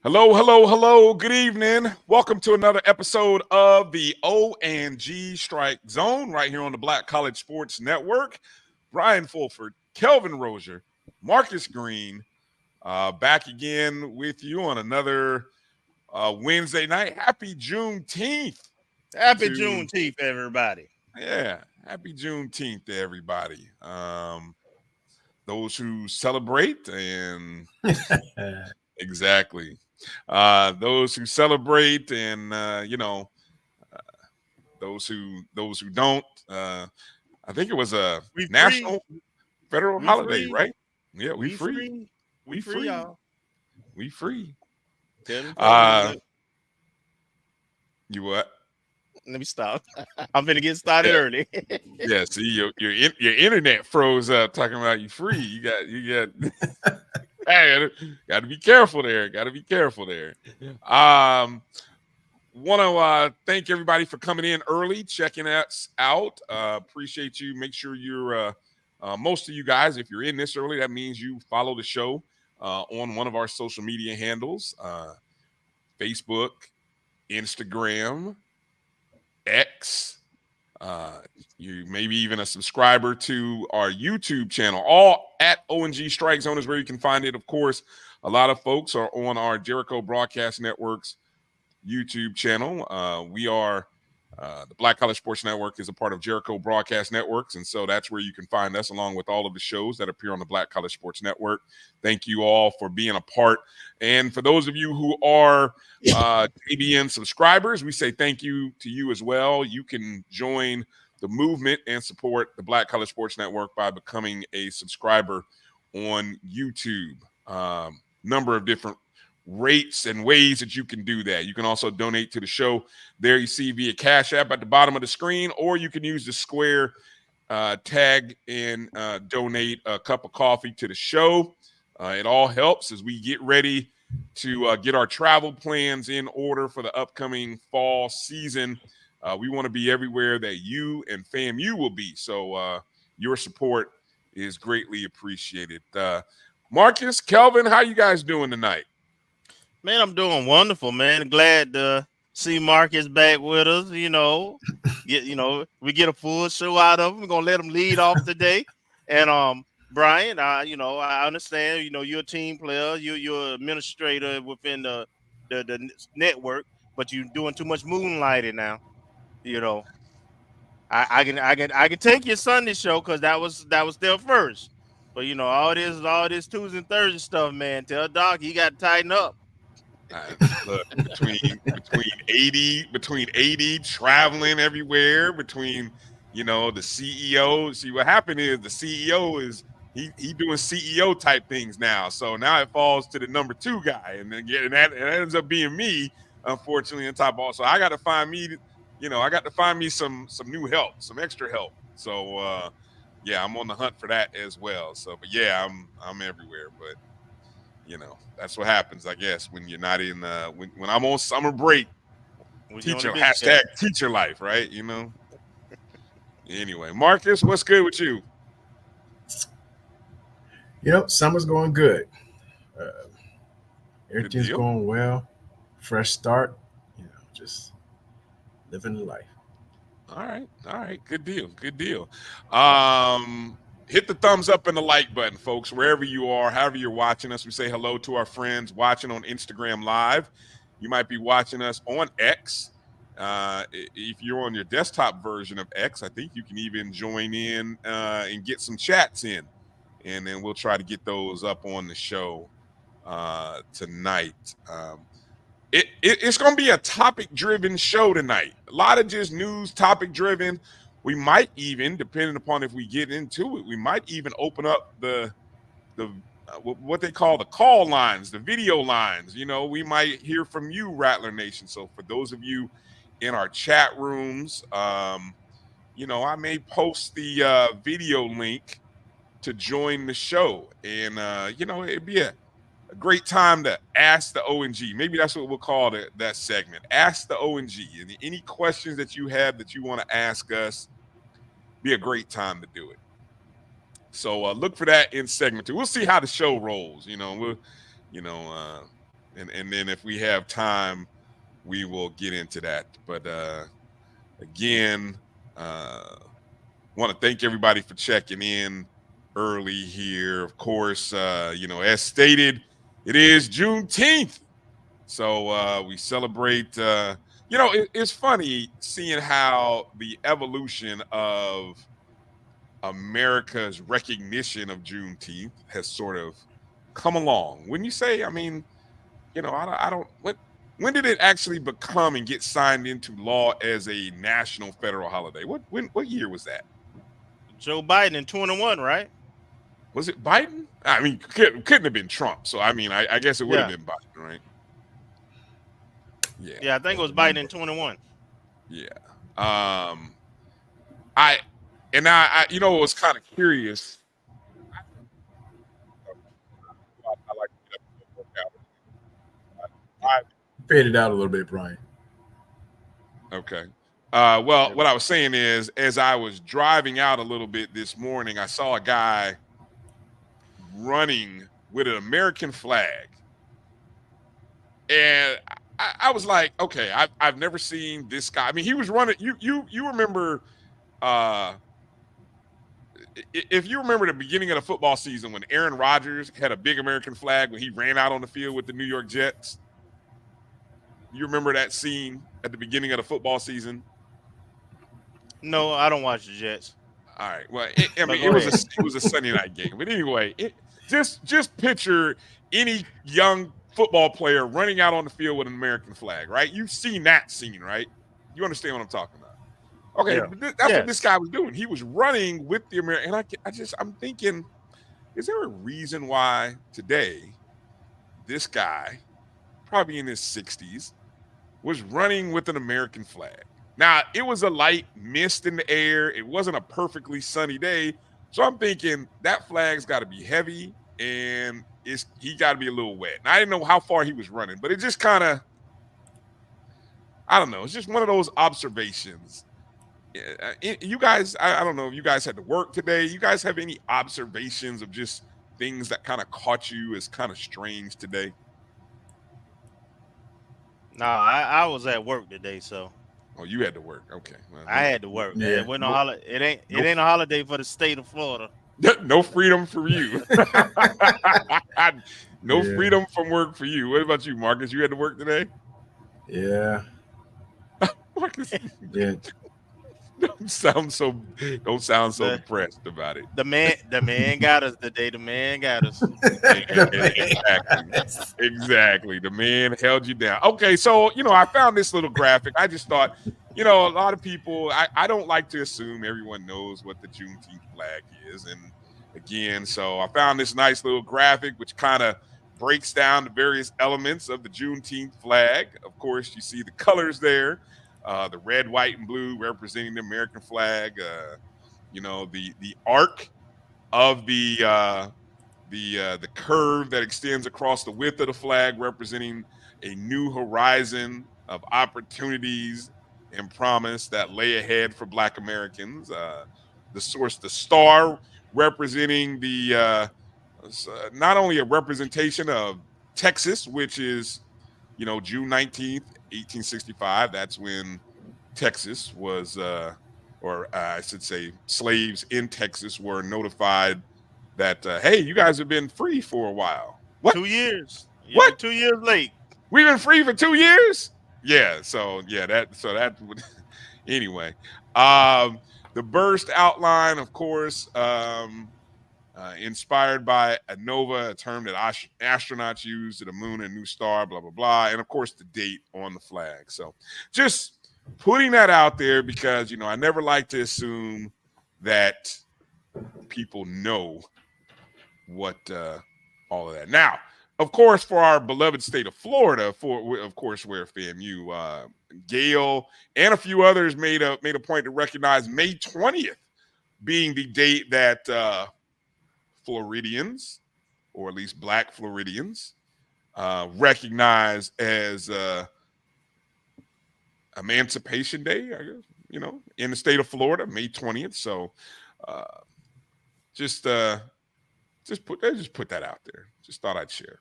Hello, hello, hello. Good evening. Welcome to another episode of the O&G Strike Zone right here on the Black College Sports Network. Bryan Fulford, Kelvin Rozier, Marcus Green, back again with you on another Wednesday night. Happy Juneteenth. Happy Juneteenth, everybody. Yeah, happy Juneteenth to everybody. Those who celebrate and exactly. Those who celebrate and those who don't. I think it was a national federal holiday, right? Yeah, we free. We free, y'all. We free. You what? Let me stop. I'm gonna get started early. Yeah, see, your internet froze up talking about you free. You got hey, got to be careful there. Want to thank everybody for coming in early, checking us out. Appreciate you. Make sure you're most of you guys, if you're in this early, that means you follow the show on one of our social media handles, Facebook, Instagram, X. You maybe even a subscriber to our YouTube channel, all at O&G Strike Zone is where you can find it. Of course, a lot of folks are on our Jericho Broadcast Network's YouTube channel. We are the Black College Sports Network is a part of Jericho Broadcast Networks, and so that's where you can find us along with all of the shows that appear on the Black College Sports Network. Thank you all for being a part. And for those of you who are ABN subscribers, we say thank you to you as well. You can join the movement and support the Black College Sports Network by becoming a subscriber on YouTube. Number of different rates and ways that you can do that. You can also donate to the show. There you see via Cash App at the bottom of the screen, or you can use the square tag and donate a cup of coffee to the show. It all helps as we get ready to get our travel plans in order for the upcoming fall season. We want to be everywhere that you and FAMU will be. So your support is greatly appreciated. Marcus, Kelvin, how you guys doing tonight? Man, I'm doing wonderful, man. Glad to see Marcus back with us. We get a full show out of him. We're gonna let him lead off today. And Bryan, I understand. You're a team player. You're an administrator within the network, but you're doing too much moonlighting now. I can take your Sunday show because that was there first. But all this Tuesday and Thursday stuff, man. Tell Doc he got to tighten up. Look, between 80 traveling everywhere, between the CEO. See, what happened is the CEO is he doing CEO type things now. So now it falls to the number 2 guy, and then that ends up being me, unfortunately, on top of all. So I got to find me, some new help, some extra help. So yeah, I'm on the hunt for that as well. So, but yeah, I'm everywhere, but. That's what happens, I guess, when you're not in when I'm on summer break. Teacher life, right? Anyway, Marcus, what's good with you? Summer's going good. Everything's going well. Fresh start. Just living the life. All right. Good deal. Hit the thumbs up and the like button, folks, wherever you are, however you're watching us. We say hello to our friends watching on Instagram Live. You might be watching us on X. If you're on your desktop version of X, I think you can even join in and get some chats in. And then we'll try to get those up on the show tonight. It's going to be a topic-driven show tonight. A lot of just news, topic-driven. we might even, depending upon if we get into it, we might even open up the what they call the call lines, the video lines. We might hear from you, Rattler Nation. So for those of you in our chat rooms, I may post the video link to join the show, and it'd be a great time to ask the ONG. Maybe that's what we'll call that segment. Ask the ONG. And any questions that you have that you want to ask us, be a great time to do it. So look for that in segment 2. We'll see how the show rolls. And then if we have time, we will get into that. But again, want to thank everybody for checking in early here. Of course, as stated, it is Juneteenth. So we celebrate, it's funny seeing how the evolution of America's recognition of Juneteenth has sort of come along. When you say, I mean, I don't, when did it actually become and get signed into law as a national federal holiday? What year was that? Joe Biden in 21, right? Was it Biden? I mean, couldn't have been Trump. So, I mean, I guess it would have been Biden, right? Yeah. Yeah, I think it was Biden in 21. Yeah. I was kind of curious. I like to get up and work out. Faded out a little bit, Bryan. Okay. Well, what I was saying is, as I was driving out a little bit this morning, I saw a guy running with an American flag. And I was like, okay, I've never seen this guy. I mean, he was running. You remember, if you remember the beginning of the football season when Aaron Rodgers had a big American flag when he ran out on the field with the New York Jets? You remember that scene at the beginning of the football season? No, I don't watch the Jets. All right. Well, it was a Sunday night game, but anyway, just picture any young football player running out on the field with an American flag, right? You've seen that scene, right? You understand what I'm talking about? Okay, yeah. That's what this guy was doing. He was running with the American, and I'm thinking, is there a reason why today this guy, probably in his 60s, was running with an American flag? Now, it was a light mist in the air. It wasn't a perfectly sunny day. So I'm thinking that flag's got to be heavy and he got to be a little wet. And I didn't know how far he was running, but it just kind of, I don't know. It's just one of those observations. You guys, I don't know if you guys had to work today. You guys have any observations of just things that kind of caught you as kind of strange today? No, I was at work today, so. Oh, you had to work. Okay. Well, I had to work. Yeah. It ain't a holiday for the state of Florida. No freedom for you. No freedom from work for you. What about you, Marcus? You had to work today? Yeah. Marcus. Yeah. Don't sound so depressed about it. The man got us today. The man got us. Exactly. The man held you down. Okay, so I found this little graphic. I just thought, a lot of people, I don't like to assume everyone knows what the Juneteenth flag is. And again, so I found this nice little graphic which kind of breaks down the various elements of the Juneteenth flag. Of course, you see the colors there. The red, white, and blue representing the American flag. The arc of the curve that extends across the width of the flag, representing a new horizon of opportunities and promise that lay ahead for Black Americans. The star representing the not only a representation of Texas, which is June 19th, 1865. That's when Texas was, I should say, slaves in Texas were notified that, hey, you guys have been free for a while. What? 2 years. What? 2 years late. We've been free for 2 years? Yeah. So that would anyway. The burst outline, of course, inspired by a nova, a term that astronauts use to the moon and new star, blah, blah, blah. And of course, the date on the flag. So just putting that out there because, I never like to assume that people know what all of that. Now, of course, for our beloved state of Florida, of course, where FAMU, Gail, and a few others made a point to recognize May 20th being the date that Floridians, or at least Black Floridians, recognize as Emancipation Day, I guess, in the state of Florida, May 20th. So just put that out there. Just thought I'd share.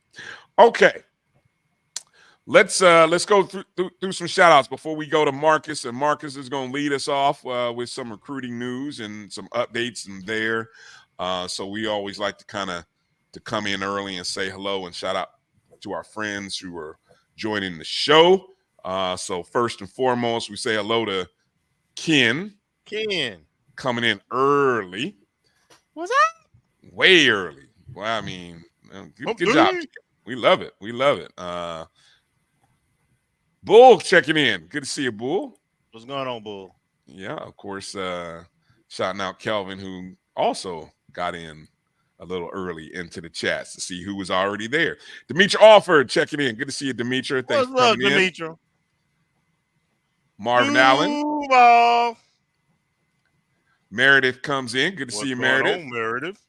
Okay. Let's go through some shout outs before we go to Marcus, and Marcus is going to lead us off with some recruiting news and some updates in there. So we always like to come in early and say hello and shout out to our friends who are joining the show. So first and foremost, we say hello to Ken. Ken coming in early. What's up? Way early. Well, I mean, good job. We love it. Bull checking in. Good to see you, Bull. What's going on, Bull? Yeah, of course. Shouting out Kelvin, who also got in a little early into the chats to see who was already there. Demetra Alford checking in. Good to see you, Demetra. Thanks for coming in. Demetra? Marvin Allen. Meredith comes in. Good to see you, Meredith. Meredith.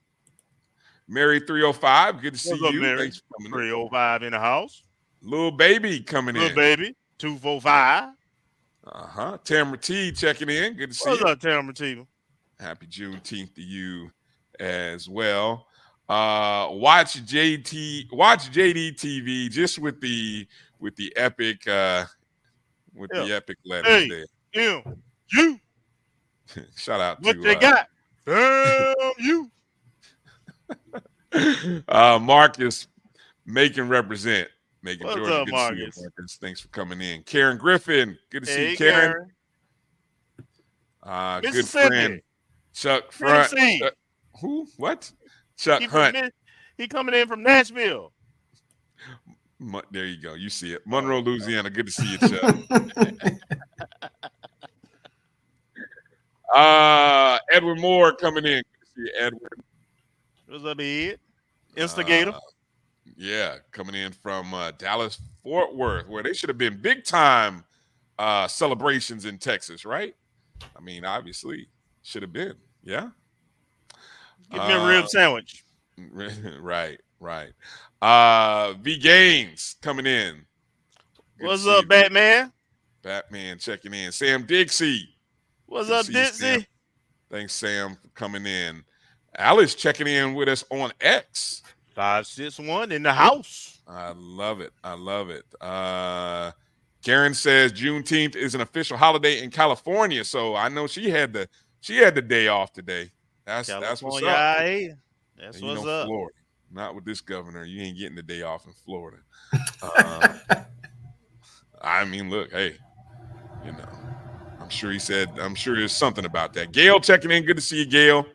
Mary 305. Good to see you. Mary? Thanks for coming 305 in the house. Little baby coming in. Little baby. 245. Tamara T checking in. Good to see you. What's up, Tamara T? Happy Juneteenth to you as well. Watch JD TV just with the epic the epic letters there. You. Shout out what to they got. Damn you. Marcus, Macon represent. Macon, What's Georgia. up, Good Marcus? to see you, Marcus. Thanks for coming in. Karen Griffin. Good to see you, Karen. Good friend. Chuck Front. Who? What? Chuck Hunt. He coming in from Nashville. There you go. You see it. Monroe, Louisiana. Good to see you, Chuck. Edward Moore coming in. Good to see you, Edward. What's up, Ed? Instigator. Yeah, coming in from Dallas, Fort Worth, where they should have been big time celebrations in Texas, right? I mean, obviously, should have been. Yeah. Give me a rib sandwich. Right. V Gaines coming in. What's up, Batman? Batman checking in. Sam Dixie. What's up, Dixie? Thanks, Sam, for coming in. Alice checking in with us on X. 561 in the house. I love it. Karen says Juneteenth is an official holiday in California, so I know she had the day off today. That's what's up. That's what's up. Florida. Not with this governor. You ain't getting the day off in Florida. I mean, look, hey, I'm sure there's something about that. Gail checking in. Good to see you, Gail.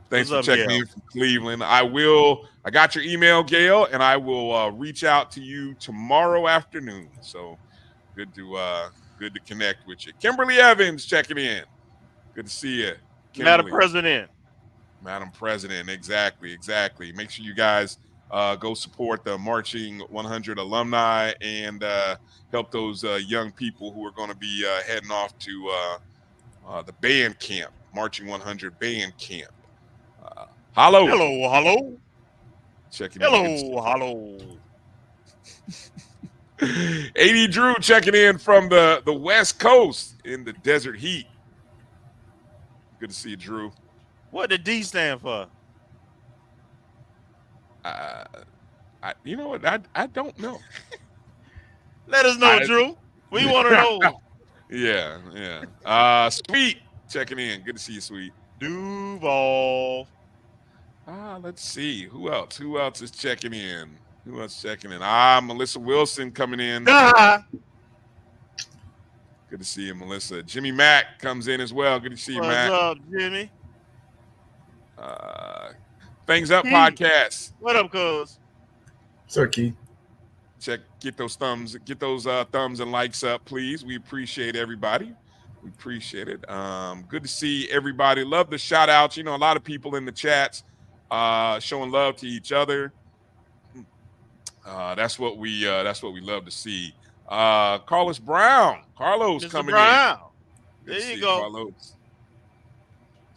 Thanks for checking in from Cleveland. I got your email, Gail, and I will reach out to you tomorrow afternoon. So good to connect with you. Kimberly Evans checking in. Good to see you, Kimberly. Madam President, exactly. Make sure you guys go support the Marching 100 alumni and help those young people who are going to be heading off to the band camp, Marching 100 band camp. Hello. Checking in. Hello. AD Drew checking in from the West Coast in the desert heat. Good to see you, Drew. What did D stand for? You know what? I don't know. Let us know, Drew. We want to know. Yeah. Sweet checking in. Good to see you, Sweet. Duval. Let's see. Who else is checking in? Melissa Wilson coming in. Good to see you, Melissa. Jimmy Mack comes in as well. Good to see you, Mac. What's up, Jimmy? Things Up podcast. What up, cuz? Sir Keith. Get those thumbs and likes up, please. We appreciate everybody. We appreciate it. Good to see everybody. Love the shout outs. A lot of people in the chats showing love to each other. That's what we love to see. Carlos Brown. Carlos Mr. coming in. Brown. Good There to see you you, go. Carlos.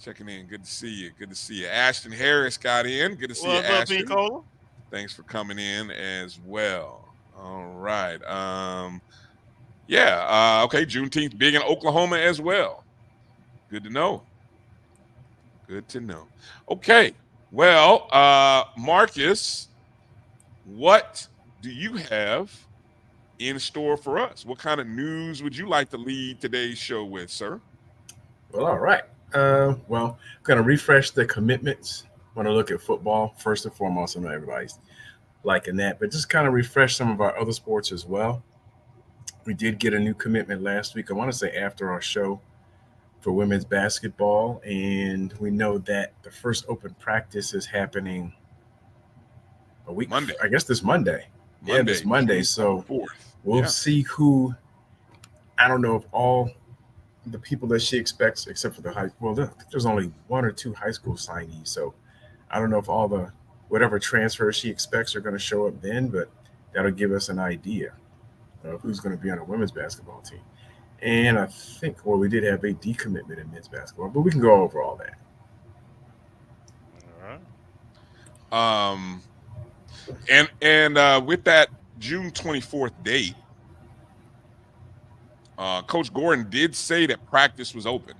Checking in. Good to see you. Good to see you. Ashton Harris got in. Good to see you, What's up, Ashton. Picola? Thanks for coming in as well. All right. Yeah. Okay. Juneteenth big in Oklahoma as well. Good to know. Good to know. Okay. Well, Marcus, what do you have in store for us? What kind of news would you like to lead today's show with, sir? Well, all right. Well, I'm going to refresh the commitments. Want to look at football first and foremost. I know everybody's liking that, but just kind of refresh some of our other sports as well. We did get a new commitment last week. I want to say after our show for women's basketball, and we know that the first open practice is happening a week. Monday. I guess this Monday. Yeah, this Monday. So 4th. we'll see who. I don't know if all the people that she expects, except for the high. Well, there's only one or two high school signees, so I don't know if all the whatever transfers she expects are going to show up then, but that'll give us an idea of who's going to be on a women's basketball team. And I think, well, we did have a decommitment in men's basketball, but we can go over all that. All right. And with that June 24th date, Coach Gordon did say that practice was open.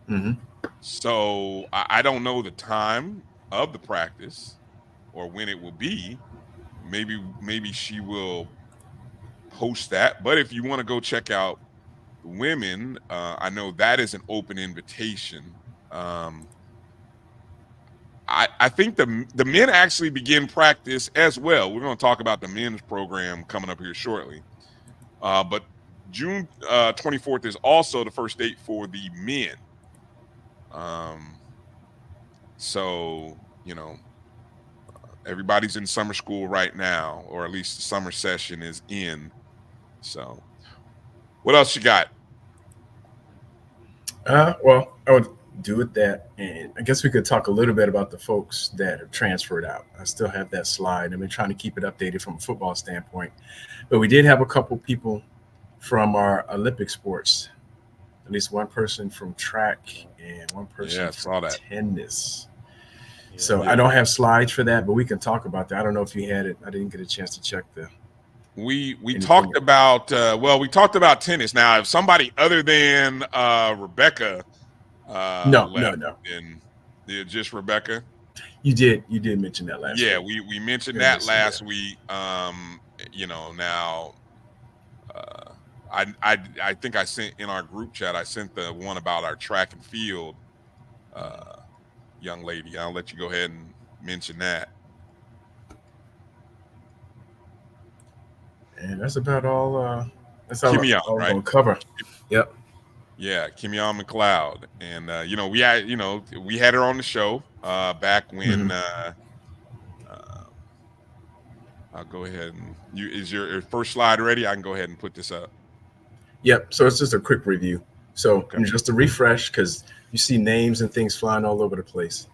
Mm-hmm. So I don't know the time of the practice or when it will be. Maybe she will post that. But if you want to go check out the women, I know that is an open invitation. I think the men actually begin practice as well. We're going to talk about the men's program coming up here shortly. But June 24th is also the first date for the men. So, everybody's in summer school right now, or at least the summer session is in. So, what else you got? Well, I would do with that, and I guess we could talk a little bit about the folks that have transferred out. I still have that slide. I've been trying to keep it updated from a football standpoint, but we did have a couple people from our Olympic sports, at least one person from track and one person from tennis. Yeah, so I don't have slides for that, but we can talk about that. I don't know if you had it. I didn't get a chance to check the. We talked about we talked about tennis. Now, if somebody other than Rebecca no, and just Rebecca. You did mention that last week. Yeah, we mentioned that last week. Now I think I sent in our group chat, I sent the one about our track and field young lady. I'll let you go ahead and mention that. And that's about all. That's all Kimmy I'm going to cover. Yep. Yeah, Kimmy McLeod, and we had her on the show back when. I'll go ahead and is your first slide ready? I can go ahead and put this up. Yep. So it's just a quick review. So just to refresh, because you see names and things flying all over the place.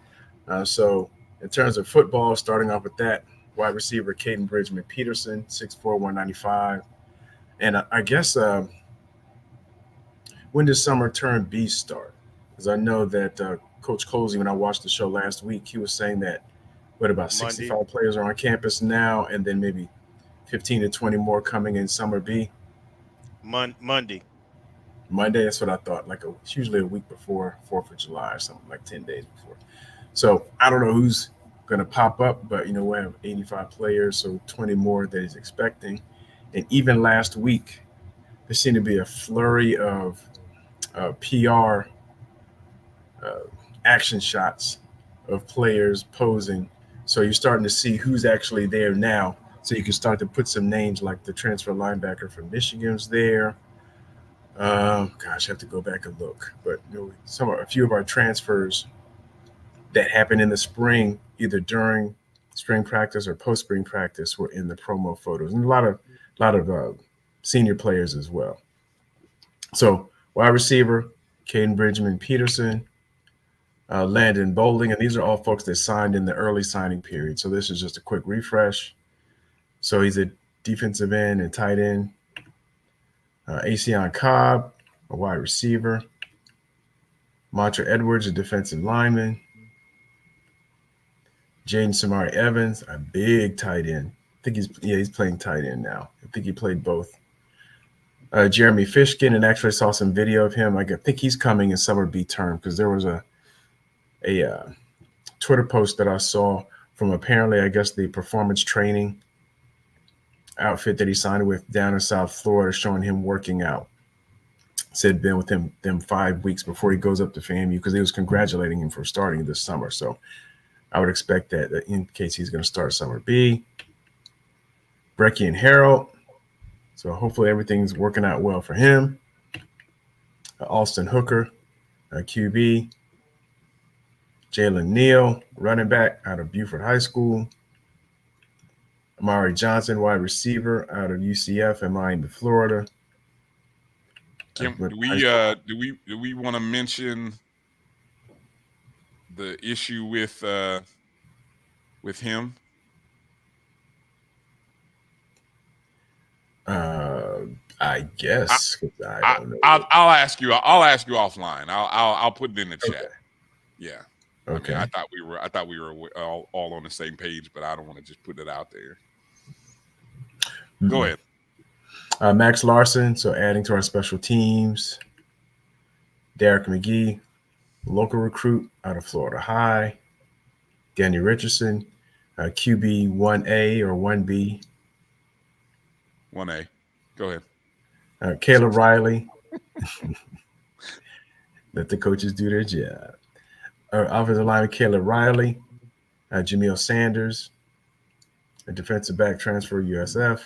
So in terms of football, starting off with that, wide receiver Caden Bridgman Peterson, 6'4", 195. And I guess when does summer term B start? Because I know that Coach Colsey, when I watched the show last week, he was saying that about 65 players are on campus now, and then maybe 15 to 20 more coming in summer B. Monday, that's what I thought. It's usually a week before 4th of July or something, like 10 days before. So I don't know who's going to pop up, but we have 85 players, so 20 more that he's expecting. And even last week, there seemed to be a flurry of PR action shots of players posing. So you're starting to see who's actually there now. So you can start to put some names like the transfer linebacker from Michigan's there. I have to go back and look. But a few of our transfers that happened in the spring, either during spring practice or post spring practice were in the promo photos, and a lot of senior players as well. So wide receiver, Caden Bridgman Peterson, Landon Bowling, and these are all folks that signed in the early signing period. So this is just a quick refresh. So he's a defensive end and tight end. Acion Cobb, a wide receiver. Montre Edwards, a defensive lineman. Jaden Samari Evans, a big tight end. I think he's playing tight end now. I think he played both. Jeremy Fishkin, and actually I saw some video of him. I think he's coming in summer B term because there was a Twitter post that I saw from apparently, I guess, the performance training outfit that he signed with down in South Florida, showing him working out. Said been with them 5 weeks before he goes up to FAMU because he was congratulating him for starting this summer. So I would expect that in case he's going to start summer B. Brecky and Harold. So hopefully everything's working out well for him. Austin Hooker, QB. Jalen Neal, running back out of Buford High School. Amari Johnson, wide receiver out of UCF in Miami, Florida. Kim, do we want to mention the issue with him? I guess I don't know. I'll ask you. I'll ask you offline. I'll put it in the chat. Okay. Yeah. Okay. I thought we were all on the same page, but I don't want to just put it out there. Mm-hmm. Go ahead. Max Larson, so adding to our special teams. Derek McGee, local recruit out of Florida High. Danny Richardson, QB 1A or 1B. 1A. Go ahead. Caleb Riley. Let the coaches do their job. Offensive lineman Caleb Riley. Jameel Sanders, a defensive back transfer USF.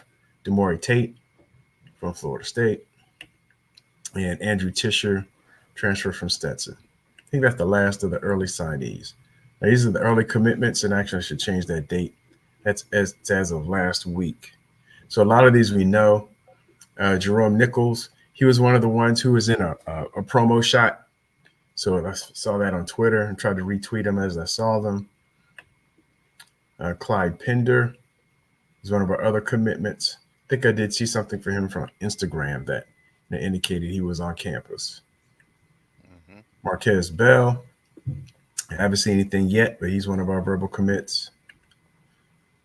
Demore Tate from Florida State. And Andrew Tisher, transfer from Stetson. I think that's the last of the early signees. Now, these are the early commitments, and actually I should change that date. That's as of last week. So a lot of these we know. Jerome Nichols, he was one of the ones who was in a promo shot. So I saw that on Twitter and tried to retweet them as I saw them. Clyde Pender is one of our other commitments. I think I did see something for him from Instagram that indicated he was on campus. Mm-hmm. Marquez Bell, I haven't seen anything yet, but he's one of our verbal commits.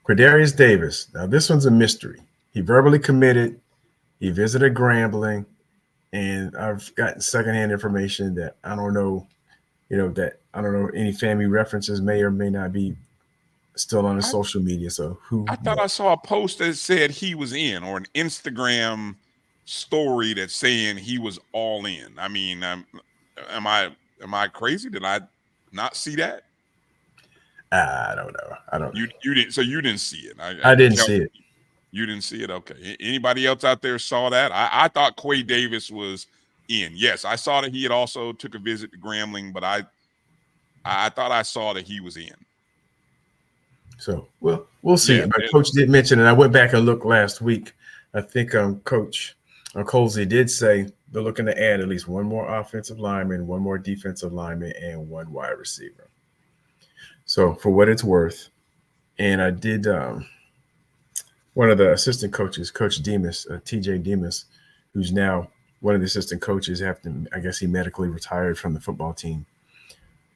Quadarius Davis, now this one's a mystery. He verbally committed. He visited Grambling, and I've gotten secondhand information that I don't know, any family references may or may not be still on his social media. So I thought I saw a post that said he was in, or an Instagram story that's saying he was all in. I mean, am I crazy? Did I not see that? I don't know. I don't. You didn't. So you didn't see it. I didn't see it. You didn't see it. Okay. Anybody else out there saw that? I thought Quay Davis was in. Yes, I saw that he had also took a visit to Grambling, but I thought I saw that he was in. So we'll see. Yeah, but Coach did mention, and I went back and looked last week. I think Coach Colsey did say they're looking to add at least one more offensive lineman, one more defensive lineman, and one wide receiver. So for what it's worth, and I did one of the assistant coaches, Coach Demas, TJ Demas, who's now one of the assistant coaches after, I guess he medically retired from the football team.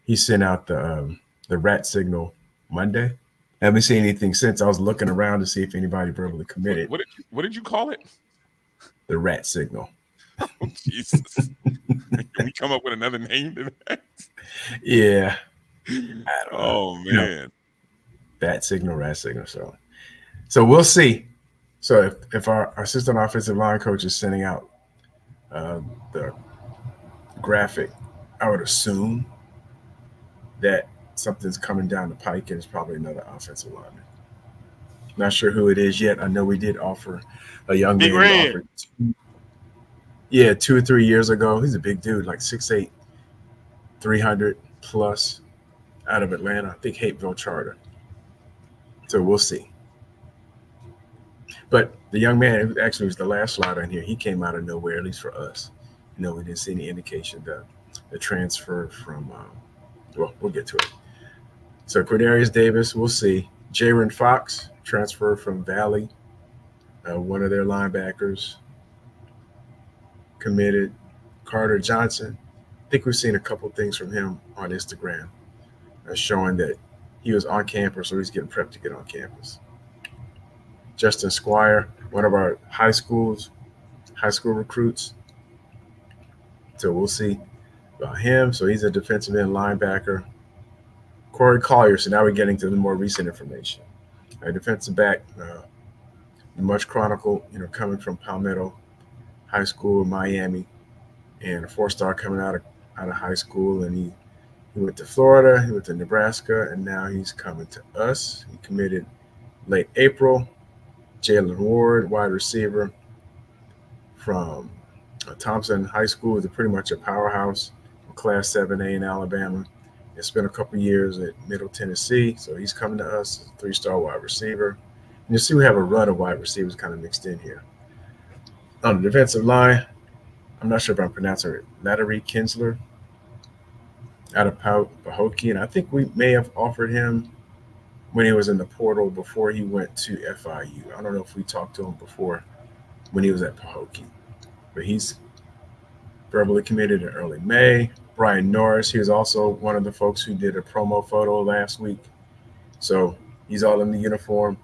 He sent out the rat signal Monday. I haven't seen anything since. I was looking around to see if anybody verbally committed. What did you call it? The rat signal. Oh, Jesus. Can we come up with another name to that? Yeah. Oh, man. Bat signal, rat signal. So we'll see. So if our assistant offensive line coach is sending out the graphic, I would assume that something's coming down the pike and it's probably another offensive lineman. Not sure who it is yet. I know we did offer a young Big man. 2 or 3 years ago. He's a big dude, like 6'8", 300 plus, out of Atlanta. I think Hapeville Charter. So we'll see. But the young man who actually was the last slide on here, he came out of nowhere, at least for us. We didn't see any indication that the transfer from, well, we'll get to it. So Quindarius Davis, we'll see. Jaron Fox, transfer from Valley, one of their linebackers, committed. Carter Johnson, I think we've seen a couple things from him on Instagram showing that he was on campus or he's getting prepped to get on campus. Justin Squire, one of our high school recruits. So we'll see about him. So he's a defensive end linebacker. Corey Collier. So now we're getting to the more recent information. A defensive back, much chronicled, coming from Palmetto High School in Miami, and a 4-star coming out of high school. And he went to Florida, he went to Nebraska, and now he's coming to us. He committed late April. Jalen Ward, wide receiver from Thompson High School, is pretty much a powerhouse, Class 7A in Alabama. He spent a couple years at Middle Tennessee, so he's coming to us, a 3-star wide receiver. And you see we have a run of wide receivers kind of mixed in here. On the defensive line, I'm not sure if I'm pronouncing it, Lattery Kinsler out of Pahokee, and I think we may have offered him when he was in the portal before he went to FIU. I don't know if we talked to him before when he was at Pahokee, but he's verbally committed in early May. Bryan Norris, he was also one of the folks who did a promo photo last week. So he's all in the uniform.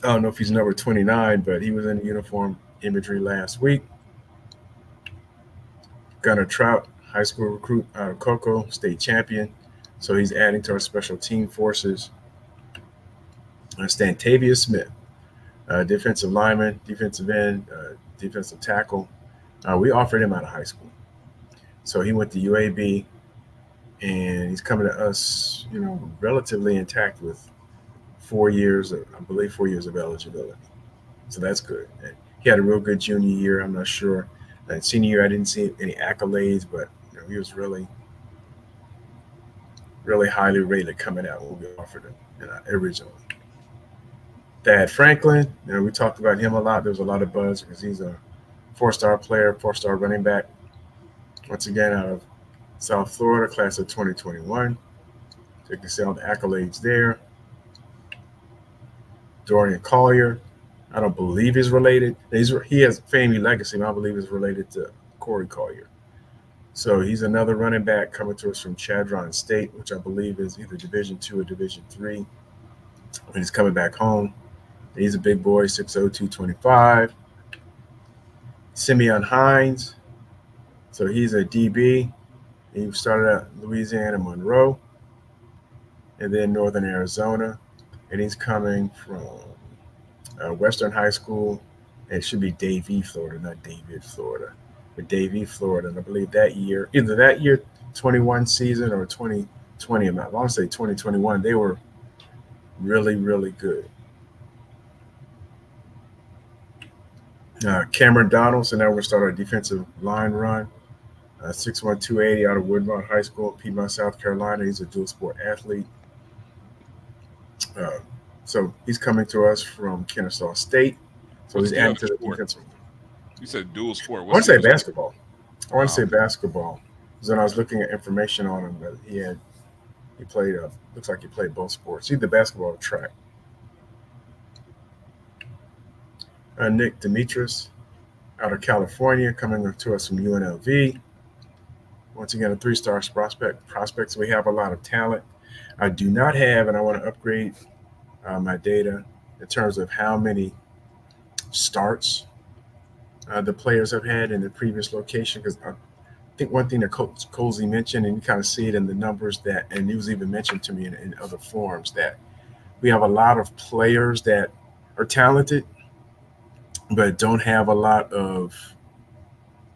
I don't know if he's number 29, but he was in the uniform imagery last week. Gunnar Trout, high school recruit out of Cocoa, state champion. So he's adding to our special team forces. Stantavia Smith, defensive lineman, defensive end, defensive tackle. We offered him out of high school. So he went to UAB, and he's coming to us, relatively intact with 4 years, I believe 4 years of eligibility. So that's good. And he had a real good junior year. I'm not sure. Senior year, I didn't see any accolades, but he was really, really highly rated coming out when we offered him originally. Thad Franklin, we talked about him a lot. There was a lot of buzz because he's a 4-star player, 4-star running back. Once again, out of South Florida, class of 2021. So you can see all the accolades there. Dorian Collier, I don't believe he's related. He has FAMU legacy, but I believe he's related to Corey Collier. So he's another running back coming to us from Chadron State, which I believe is either Division II or Division III. And he's coming back home. He's a big boy, 6'0", 225. Simeon Hines. So he's a DB. He started at Louisiana Monroe and then Northern Arizona. And he's coming from Western High School. And it should be Davie, Florida, not David, Florida. But Davie, Florida. And I believe that year, either that year, 21 season or 2020, I want to say 2021, they were really, really good. Cameron Donald, so now we're going to start our defensive line run. 6'1", 280 out of Woodmont High School, Piedmont, South Carolina. He's a dual sport athlete. So he's coming to us from Kennesaw State. So he's adding to the defensive. You said dual sport. I want to say basketball. Because when I was looking at information on him, that he played, looks like he played both sports, either basketball or track. Nick Demetris out of California, coming to us from UNLV. Once again, a 3-star prospect. So we have a lot of talent. I do not have, and I want to upgrade my data in terms of how many starts the players have had in the previous location. Because I think one thing that Coach Colsey mentioned, and you kind of see it in the numbers and it was even mentioned to me in other forums, that we have a lot of players that are talented, but don't have a lot of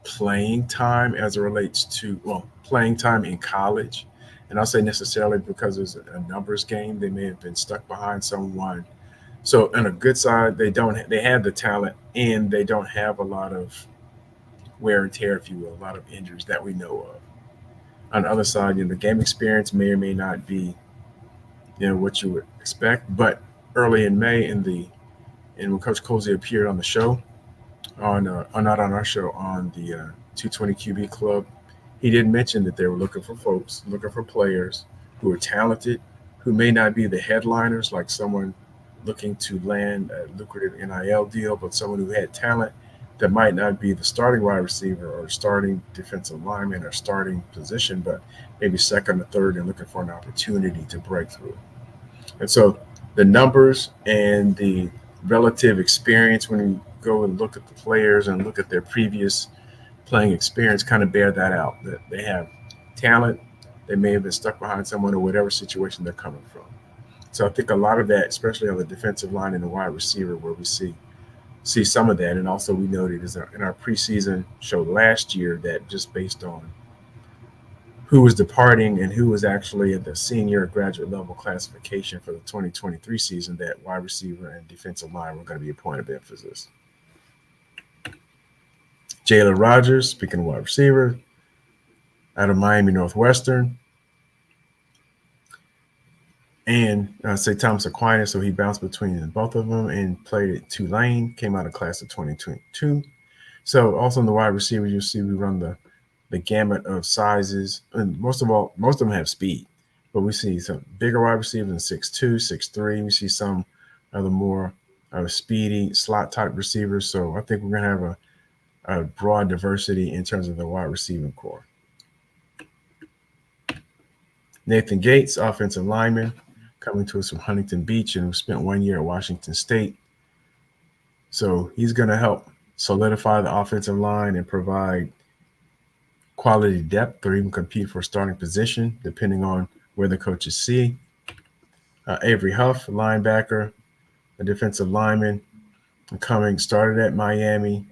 playing time as it relates to, playing time in college. And I'll say necessarily because it's a numbers game, they may have been stuck behind someone. So on a good side, they have the talent and they don't have a lot of wear and tear, if you will, a lot of injuries that we know of. On the other side, the game experience may or may not be, what you would expect, but early in May and when Coach Cozy appeared on the show, not on our show, on the 220 QB Club, he did mention that they were looking for folks, looking for players who are talented, who may not be the headliners, like someone looking to land a lucrative NIL deal, but someone who had talent that might not be the starting wide receiver or starting defensive lineman or starting position, but maybe second or third and looking for an opportunity to break through. And so the numbers and the relative experience when you go and look at the players and look at their previous playing experience kind of bear that out, that they have talent. They may have been stuck behind someone or whatever situation they're coming from. So I think a lot of that, especially on the defensive line and the wide receiver, where we see some of that. And also we noted is in our preseason show last year that just based on who was departing and who was actually at the senior graduate level classification for the 2023 season, that wide receiver and defensive line were going to be a point of emphasis. Jalen Rogers, speaking of wide receiver, out of Miami Northwestern. And say Thomas Aquinas, so he bounced between both of them and played at Tulane, came out of class of 2022. So also in the wide receiver, you'll see we run the gamut of sizes. And most of them have speed. But we see some bigger wide receivers in 6'2", 6'3". We see some of the more speedy slot type receivers. So I think we're going to have a broad diversity in terms of the wide receiving core. Nathan Gates, offensive lineman, coming to us from Huntington Beach and who spent 1 year at Washington State. So he's going to help solidify the offensive line and provide quality depth or even compete for a starting position, depending on where the coaches see. Avery Huff, linebacker, a defensive lineman, started at Miami,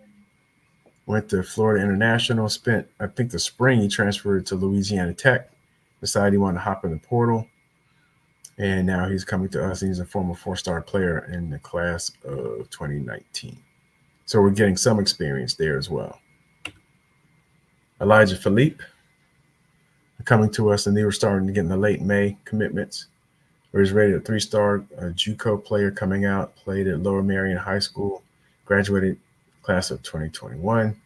went to Florida International, spent, I think the spring he transferred to Louisiana Tech, decided he wanted to hop in the portal, and now he's coming to us. He's a former 4-star player in the class of 2019. So we're getting some experience there as well. Elijah Philippe coming to us, and they were starting to get in the late May commitments. Where he's rated a 3-star JUCO player coming out, played at Lower Merion High School, graduated class of 2021,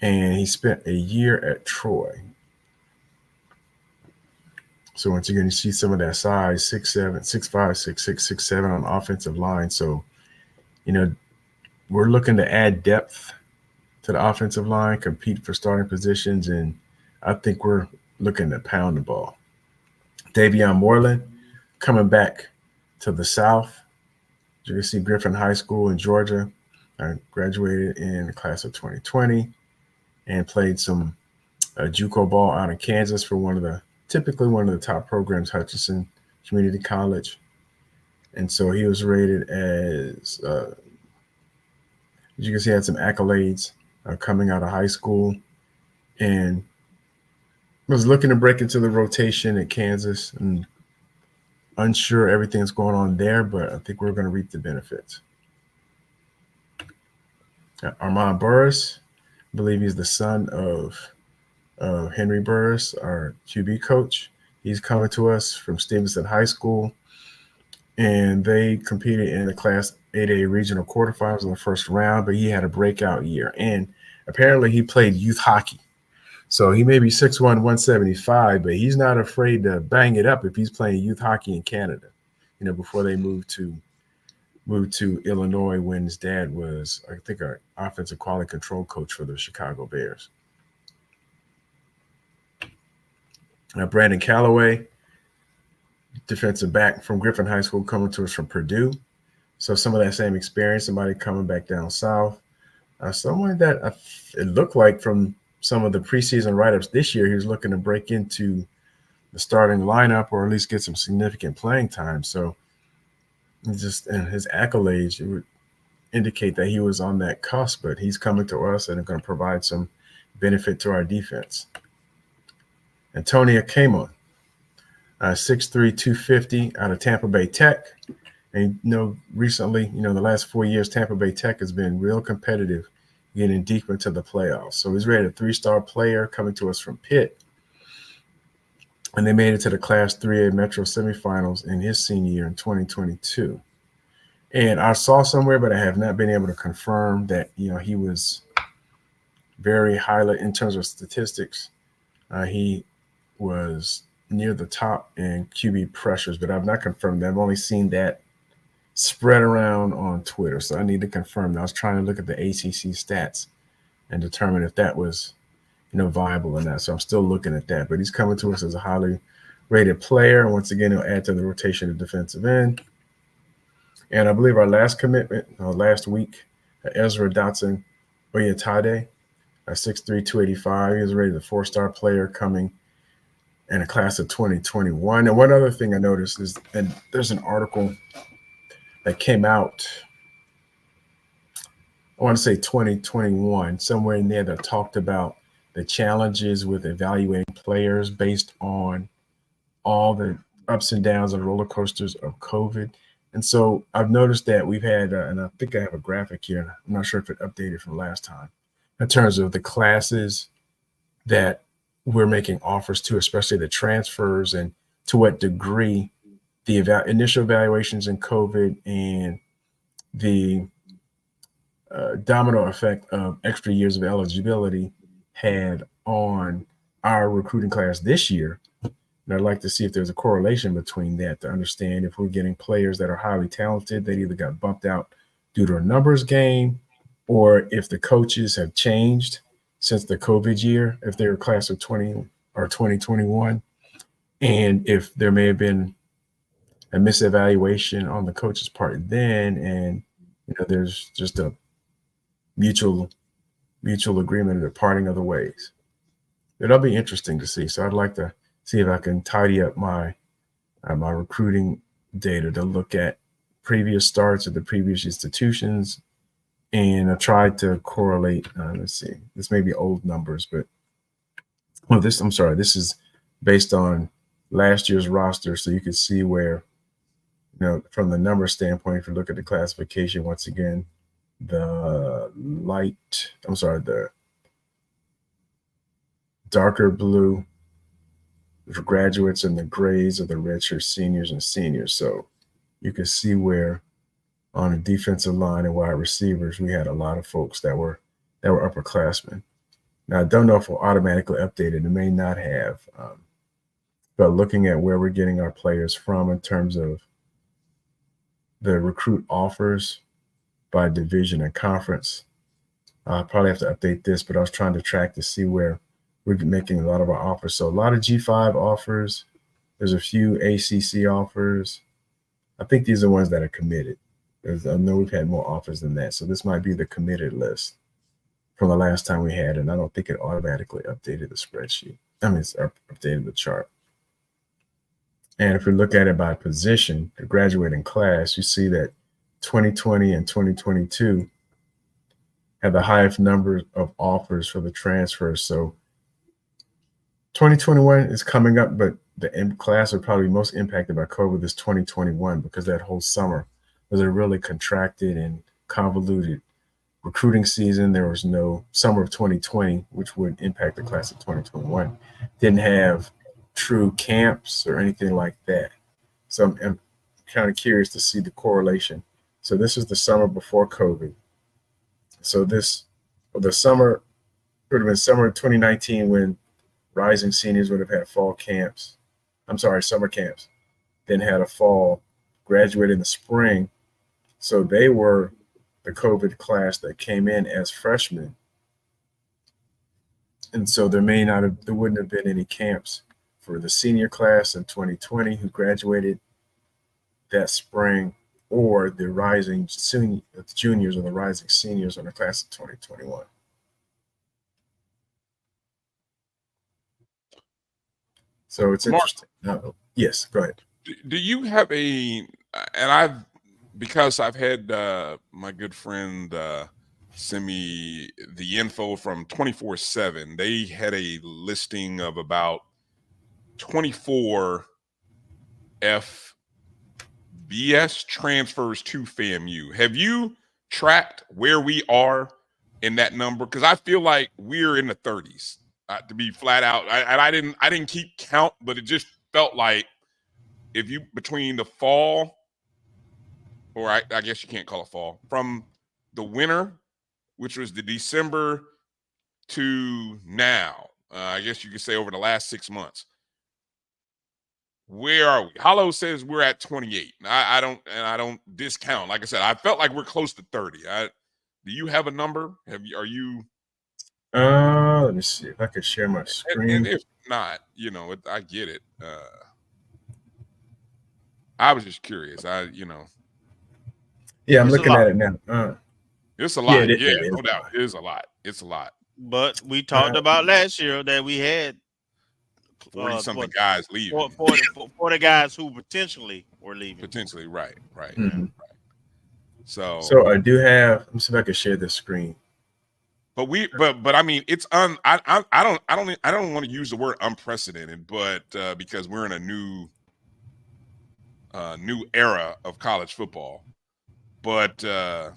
and he spent a year at Troy. So once again, you see some of that size, 6'7", 6'5", 6'6", 6'7" on the offensive line. So, we're looking to add depth to the offensive line, compete for starting positions, and I think we're looking to pound the ball. Davion Moreland coming back to the South. You can see Griffin High School in Georgia. Graduated in the class of 2020 and played some JUCO ball out in Kansas for typically one of the top programs, Hutchinson Community College. And so he was rated as, as you can see, had some accolades coming out of high school and was looking to break into the rotation at Kansas, and unsure everything's going on there, but I think we're going to reap the benefits. Armand Burris, I believe he's the son of Henry Burris, our QB coach. He's coming to us from Stevenson High School, and they competed in the Class 8A regional quarterfinals in the first round, but he had a breakout year, and apparently he played youth hockey. So he may be 6'1", 175, but he's not afraid to bang it up if he's playing youth hockey in Canada, before they moved to Illinois when his dad was, I think, an offensive quality control coach for the Chicago Bears. Brandon Callaway, defensive back from Griffin High School, coming to us from Purdue. So some of that same experience, somebody coming back down south. Someone that it looked like from some of the preseason write-ups this year, he was looking to break into the starting lineup or at least get some significant playing time. So and his accolades, it would indicate that he was on that cusp, but he's coming to us and going to provide some benefit to our defense. Antonio Camon, 6'3", 250 out of Tampa Bay Tech. And, recently, the last 4 years, Tampa Bay Tech has been real competitive getting deep into the playoffs. So he's rated a 3-star player coming to us from Pitt. And they made it to the Class 3A Metro semifinals in his senior year in 2022. And I saw somewhere, but I have not been able to confirm that, he was very highly in terms of statistics. He was near the top in QB pressures, but I've not confirmed that. I've only seen that spread around on Twitter, so I need to confirm that. I was trying to look at the ACC stats and determine if that was, viable or not. So I'm still looking at that. But he's coming to us as a highly rated player. Once again, he'll add to the rotation of defensive end. And I believe our last commitment last week, Ezra Dotson Oyatade, 6'3", 285. He was rated a 4-star player coming in a class of 2021. And one other thing I noticed is, and there's an article that came out, I want to say 2021, somewhere in there that talked about the challenges with evaluating players based on all the ups and downs and roller coasters of COVID. And so I've noticed that we've had, and I think I have a graphic here, and I'm not sure if it updated from last time, in terms of the classes that we're making offers to, especially the transfers, and to what degree the initial evaluations in COVID and the domino effect of extra years of eligibility had on our recruiting class this year. And I'd like to see if there's a correlation between that to understand if we're getting players that are highly talented that either got bumped out due to a numbers game, or if the coaches have changed since the COVID year, if they're a class of 20 or 2021, and if there may have been a misevaluation on the coach's part then, and there's just a mutual agreement of the parting of the ways. It'll be interesting to see. So I'd like to see if I can tidy up my recruiting data to look at previous starts at the previous institutions, and I tried to correlate. Let's see, this may be old numbers, but this is based on last year's roster, so you can see where, from the number standpoint, if you look at the classification, once again, the darker blue for graduates and the grays are the redshirt seniors and seniors. So you can see where on the defensive line and wide receivers, we had a lot of folks that were upperclassmen. Now, I don't know if we'll automatically update it. It may not have. But looking at where we're getting our players from in terms of the recruit offers by division and conference, I'll probably have to update this, but I was trying to track to see where we've been making a lot of our offers. So a lot of G5 offers. There's a few ACC offers. I think these are ones that are committed. I know we've had more offers than that. So this might be the committed list from the last time we had, and I don't think it automatically updated the spreadsheet. It's updated the chart. And if we look at it by position, the graduating class, you see that 2020 and 2022 have the highest number of offers for the transfers. So 2021 is coming up, but the class are probably most impacted by COVID is 2021, because that whole summer was a really contracted and convoluted recruiting season. There was no summer of 2020, which would impact the class of 2021. Didn't have true camps or anything like that. So I'm kind of curious to see the correlation. So this is the summer before COVID. So the summer would have been summer of 2019 when rising seniors would have had summer camps, then had a fall, graduated in the spring. So they were the COVID class that came in as freshmen. And so there wouldn't have been any camps for the senior class in 2020 who graduated that spring, or the rising juniors or the rising seniors in the class of 2021. So it's interesting. Yes, go ahead. Do you have because I've had my good friend send me the info from 24/7. They had a listing of about 24 FBS transfers to FAMU. Have you tracked where we are in that number? Because I feel like we're in the 30s, to be flat out. I didn't keep count, but it just felt like between the fall or I guess you can't call it fall, from the winter, which was the December, to now, I guess you could say over the last 6 months. Where are we? Hollow says we're at 28. I don't discount. Like I said, I felt like we're close to 30. Do you have a number? Are you? Let me see if I can share my screen. And if not, I get it. I was just curious. Yeah, I'm looking at it now. It's a lot. Yeah, no doubt. It is a lot. It's a lot. But we talked about last year that we had 40-something guys leaving. 40 guys who potentially were leaving. Potentially, right. Mm-hmm. Right. So I do have. Let me see if I can share this screen. But I mean, it's I don't want to use the word unprecedented, but because we're in a new era of college football. But that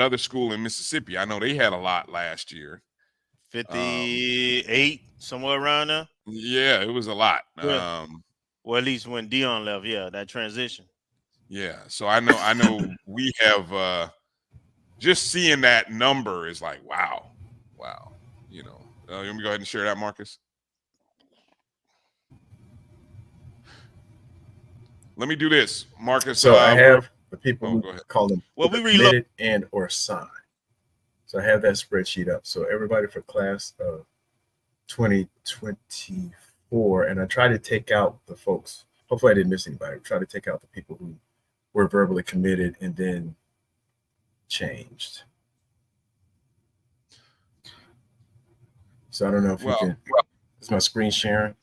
other school in Mississippi, I know they had a lot last year. 58, somewhere around there. Yeah, it was a lot. Yeah. Well, at least when Dion left, that transition. Yeah, so I know we have just seeing that number is like wow. You want me to go ahead and share that, Marcus? Let me do this, Marcus. So I have the people who call them we committed and or signed. So I have that spreadsheet up. So everybody for class of 2024, and I try to take out the folks. Hopefully I didn't miss anybody. I try to take out the people who were verbally committed and then changed. So I don't know if you can. Is my screen sharing?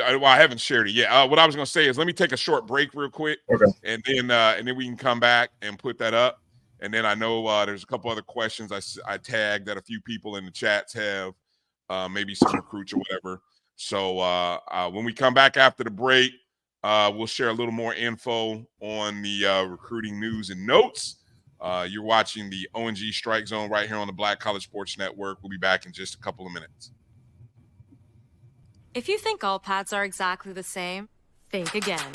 I haven't shared it yet. What I was going to say is let me take a short break real quick, okay, and then we can come back and put that up. And then I know there's a couple other questions I tagged that a few people in the chats have, maybe some recruits or whatever. So when we come back after the break, we'll share a little more info on the recruiting news and notes. You're watching the ONG Strike Zone right here on the Black College Sports Network. We'll be back in just a couple of minutes. If you think all pads are exactly the same, think again.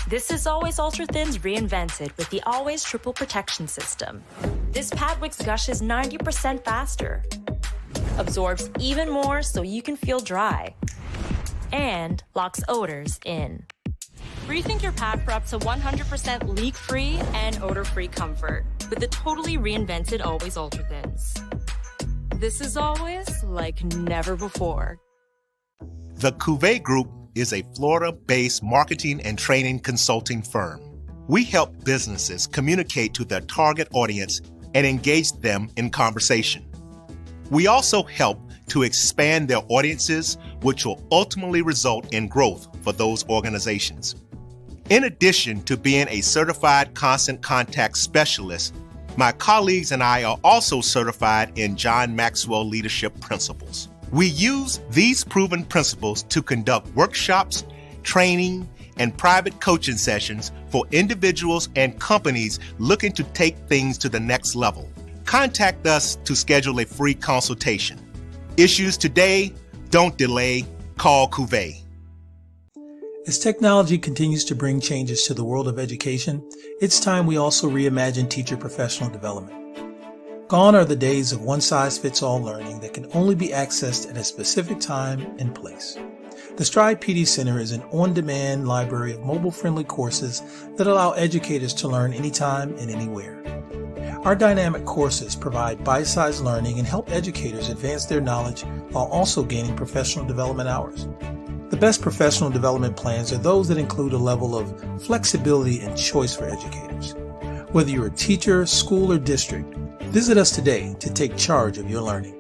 This is Always Ultra Thins reinvented with the Always Triple Protection System. This pad wicks gushes 90% faster, absorbs even more so you can feel dry, and locks odors in. Rethink your pad for up to 100% leak-free and odor-free comfort with the totally reinvented Always Ultra Thins. This is always like never before. The Cuvée Group is a Florida-based marketing and training consulting firm. We help businesses communicate to their target audience and engage them in conversation. We also help to expand their audiences, which will ultimately result in growth for those organizations. In addition to being a certified constant contact specialist, my colleagues and I are also certified in John Maxwell Leadership Principles. We use these proven principles to conduct workshops, training, and private coaching sessions for individuals and companies looking to take things to the next level. Contact us to schedule a free consultation. Issues today, don't delay, call Cuvée. As technology continues to bring changes to the world of education, it's time we also reimagine teacher professional development. Gone are the days of one-size-fits-all learning that can only be accessed at a specific time and place. The Stride PD Center is an on-demand library of mobile-friendly courses that allow educators to learn anytime and anywhere. Our dynamic courses provide bite-sized learning and help educators advance their knowledge while also gaining professional development hours. The best professional development plans are those that include a level of flexibility and choice for educators. Whether you're a teacher, school, or district, visit us today to take charge of your learning.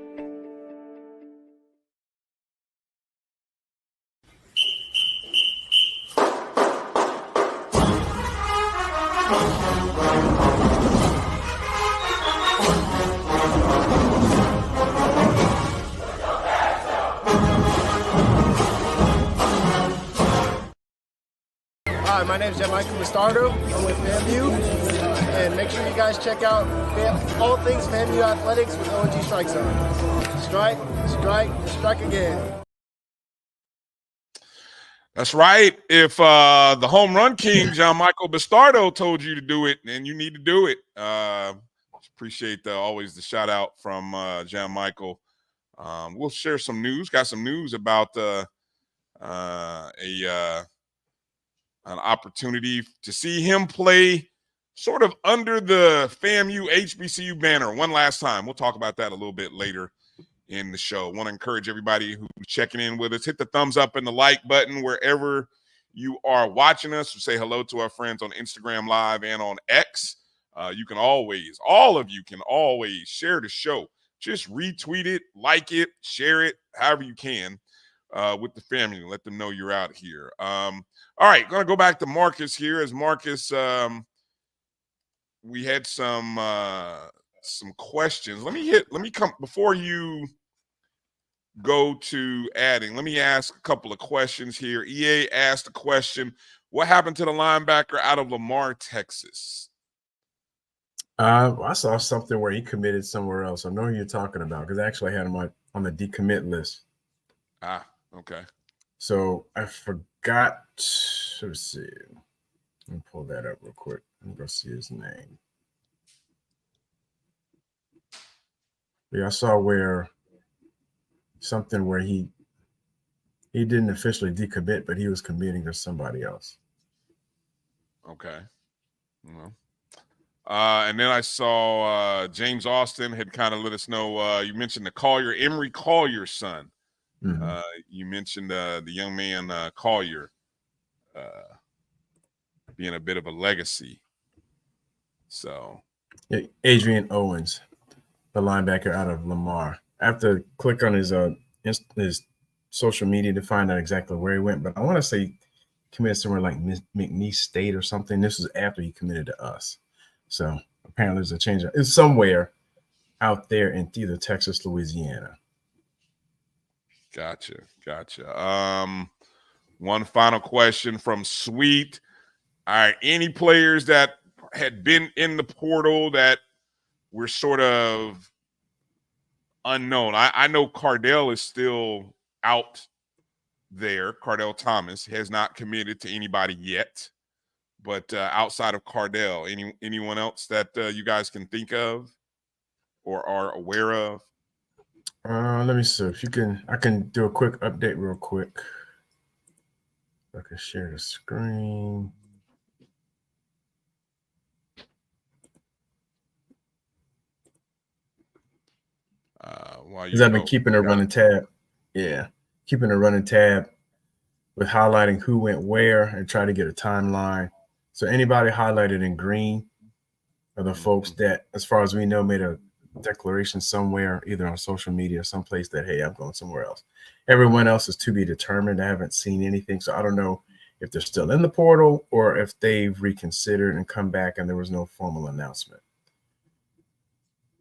Hi, my name is Michael Bastardo. I'm with FAMU, and make sure you guys check out all things FAMU Athletics with ONG StrikeZone. Strike, strike, strike again. That's right. If the home run king, John Michael Bastardo, told you to do it, then you need to do it. Appreciate always the shout out from John Michael. We'll share some news. Got some news about an opportunity to see him play sort of under the FAMU HBCU banner one last time. We'll talk about that a little bit later in the show. Want to encourage everybody who's checking in with us, hit the thumbs up and the like button wherever you are watching us. We'll say hello to our friends on Instagram Live and on X. You can always, all of you can always share the show. Just retweet it, like it, share it, however you can with the family. Let them know you're out here. All right, going to go back to Marcus here. As Marcus, we had some questions. Let me come before you go to adding. Let me ask a couple of questions here. EA asked a question: what happened to the linebacker out of Lamar, Texas? I saw something where he committed somewhere else. I know who you're talking about because I actually had him on the decommit list. Okay. So I forgot. Let's see. Let me pull that up real quick. Let me go see his name. Yeah, I saw something where he didn't officially decommit, but he was committing to somebody else. Okay. And then I saw James Austin had kind of let us know. You mentioned the Collier, Emory Collier's son. Mm-hmm. You mentioned the young man Collier being a bit of a legacy. So, yeah, Adrian Owens, the linebacker out of Lamar. I have to click on his social media to find out exactly where he went, but I want to say he committed somewhere like McNeese State or something. This was after he committed to us. So apparently there's a change. It's somewhere out there in either Texas, Louisiana. Gotcha. One final question from Sweet. All right, any players that had been in the portal that were sort of unknown? I know Cardell is still out there. Cardell Thomas has not committed to anybody yet. But outside of Cardell, anyone else that you guys can think of or are aware of? Let me see if I can do a quick update real quick. I can share the screen. Because I've been keeping a running tab. Yeah, keeping a running tab with highlighting who went where and try to get a timeline. So anybody highlighted in green are the folks that, as far as we know, made a declaration somewhere, either on social media or someplace that, hey, I'm going somewhere else. Everyone else is to be determined. I haven't seen anything. So I don't know if they're still in the portal or if they've reconsidered and come back and there was no formal announcement.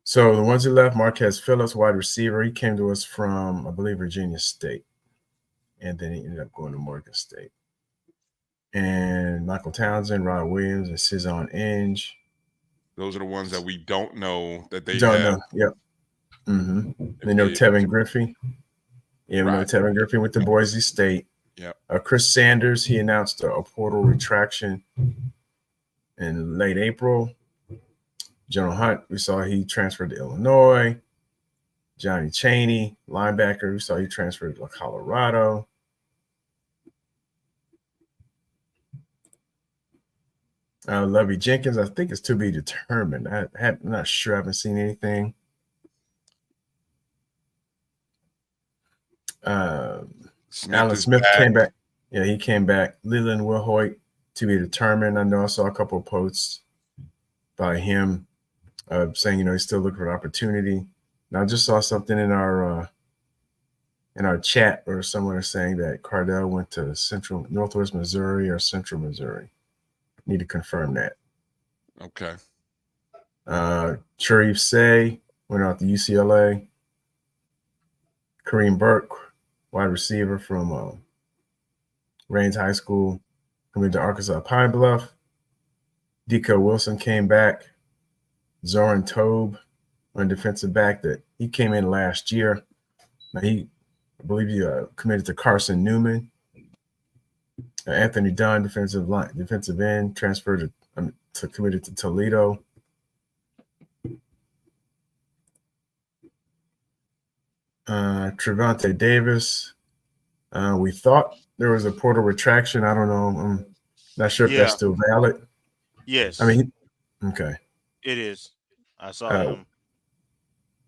So the ones who left, Marquez Phillips, wide receiver, he came to us from, I believe, Virginia State. And then he ended up going to Morgan State. And Michael Townsend, Rod Williams, and Cezanne Inge. Those are the ones that we don't know that they don't have. know. Yep. Mm-hmm. They know Tevin Griffey. Yeah, we know Tevin Griffey with the Boise State. Yeah. Chris Sanders, he announced a portal retraction in late April. General Hunt, we saw he transferred to Illinois. Johnny Chaney, linebacker, we saw he transferred to Colorado. Lovey Jenkins, I think it's to be determined. I'm not sure. I haven't seen anything. Alan Smith came back. Yeah, he came back. Leland Wilhoit, to be determined. I know I saw a couple of posts by him saying, he's still looking for an opportunity. And I just saw something in our chat where someone is saying that Cardell went to Northwest Missouri or Central Missouri. Need to confirm that. Okay. Sharif Say went out to UCLA. Kareem Burke, wide receiver from Raines High School, coming to Arkansas Pine Bluff. Deco Wilson came back. Zoran Tobe, on defensive back, that he came in last year. Now I believe he committed to Carson Newman. Anthony Dunn, defensive end, transferred to committed to Toledo. Trevante Davis. We thought there was a portal retraction. I don't know. I'm not sure if that's still valid. Yes. I mean, okay. It is. I saw him.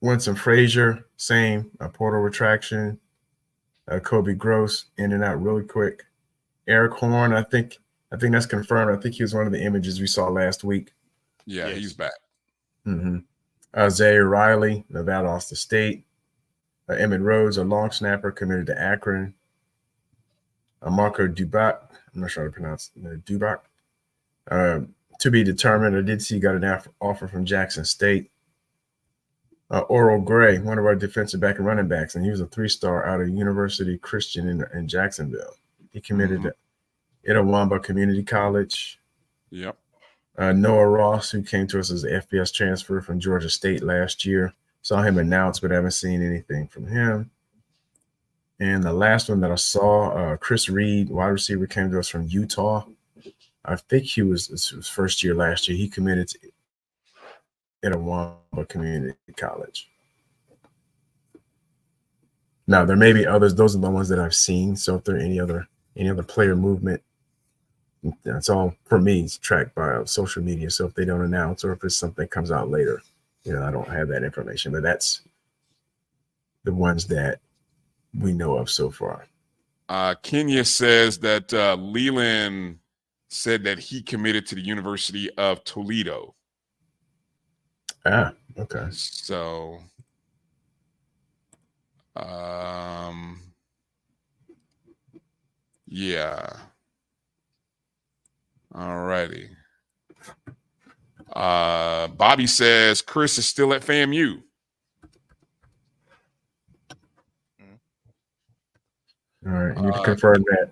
Winston Frazier, same. Portal retraction. Kobe Gross, in and out really quick. Eric Horn, I think that's confirmed. I think he was one of the images we saw last week. Yeah, he's back. Mm-hmm. Zaire Riley, Nevada Austin State. Emmett Rhodes, a long snapper, committed to Akron. Marco Dubac, I'm not sure how to pronounce it. Dubac. To be determined. I did see he got an offer from Jackson State. Oral Gray, one of our defensive back and running backs, and he was a 3-star out of University Christian in Jacksonville. He committed to Itawamba Community College. Yep. Noah Ross, who came to us as an FBS transfer from Georgia State last year. Saw him announced, but haven't seen anything from him. And the last one that I saw, Chris Reed, wide receiver, came to us from Utah. I think he was his first year last year. He committed to Itawamba Community College. Now there may be others. Those are the ones that I've seen. So if there are any other player movement, that's all for me. It's tracked by social media. So if they don't announce, or if it's something that comes out later, I don't have that information. But that's the ones that we know of so far. Kenya says that Leland said that he committed to the University of Toledo. Ah, okay. So, yeah. All righty. Bobby says Chris is still at FAMU. All right, you need to confirm that.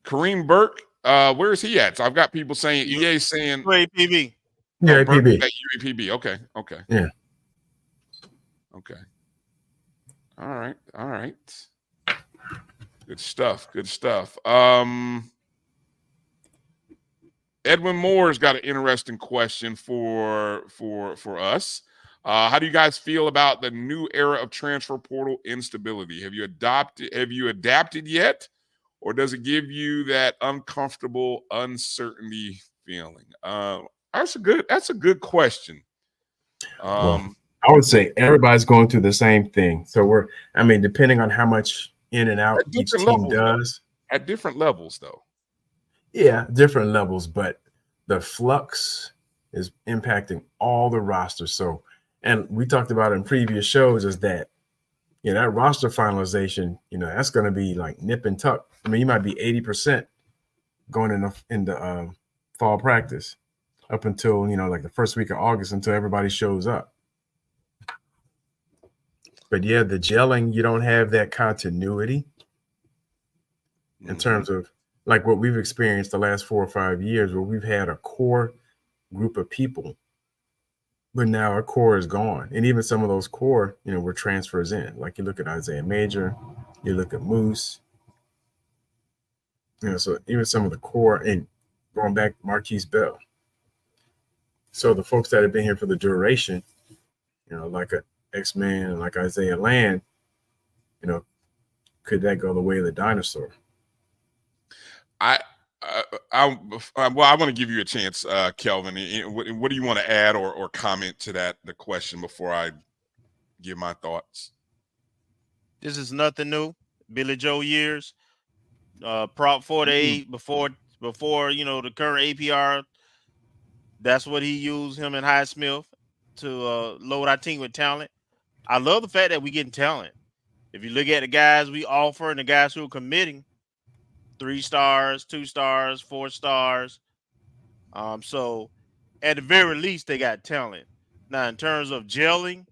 Kareem Burke, where is he at? So I've got people saying EA saying UAPB. Yeah, APB. UAPB. Okay. Yeah. Okay. All right. Good stuff. Edwin Moore's got an interesting question for us. How do you guys feel about the new era of transfer portal instability? Have you adapted yet, or does it give you that uncomfortable uncertainty feeling? That's a good question. Well, I would say everybody's going through the same thing. So depending on how much in and out each team does. At different levels, though. Yeah, different levels, but the flux is impacting all the rosters. So, and we talked about in previous shows is that, that roster finalization, that's going to be like nip and tuck. I mean, you might be 80% going into fall practice up until, like the first week of August until everybody shows up. But yeah, the gelling, you don't have that continuity in terms of like what we've experienced the last 4 or 5 years, where we've had a core group of people, but now our core is gone. And even some of those core, were transfers in. Like you look at Isaiah Major, you look at Moose, so even some of the core, and going back, Marquise Bell. So the folks that have been here for the duration, like a X-Man, like Isaiah Land, could that go the way of the dinosaur? I want to give you a chance, Kelvin. What do you want to add or comment to the question before I give my thoughts? This is nothing new. Billy Joe years, Prop 48 before the current APR. That's what he used, him and Highsmith, to load our team with talent. I love the fact that we're getting talent. If you look at the guys we offer and the guys who are committing, 3 stars, 2 stars, 4 stars. So at the very least, they got talent. Now, in terms of gelling,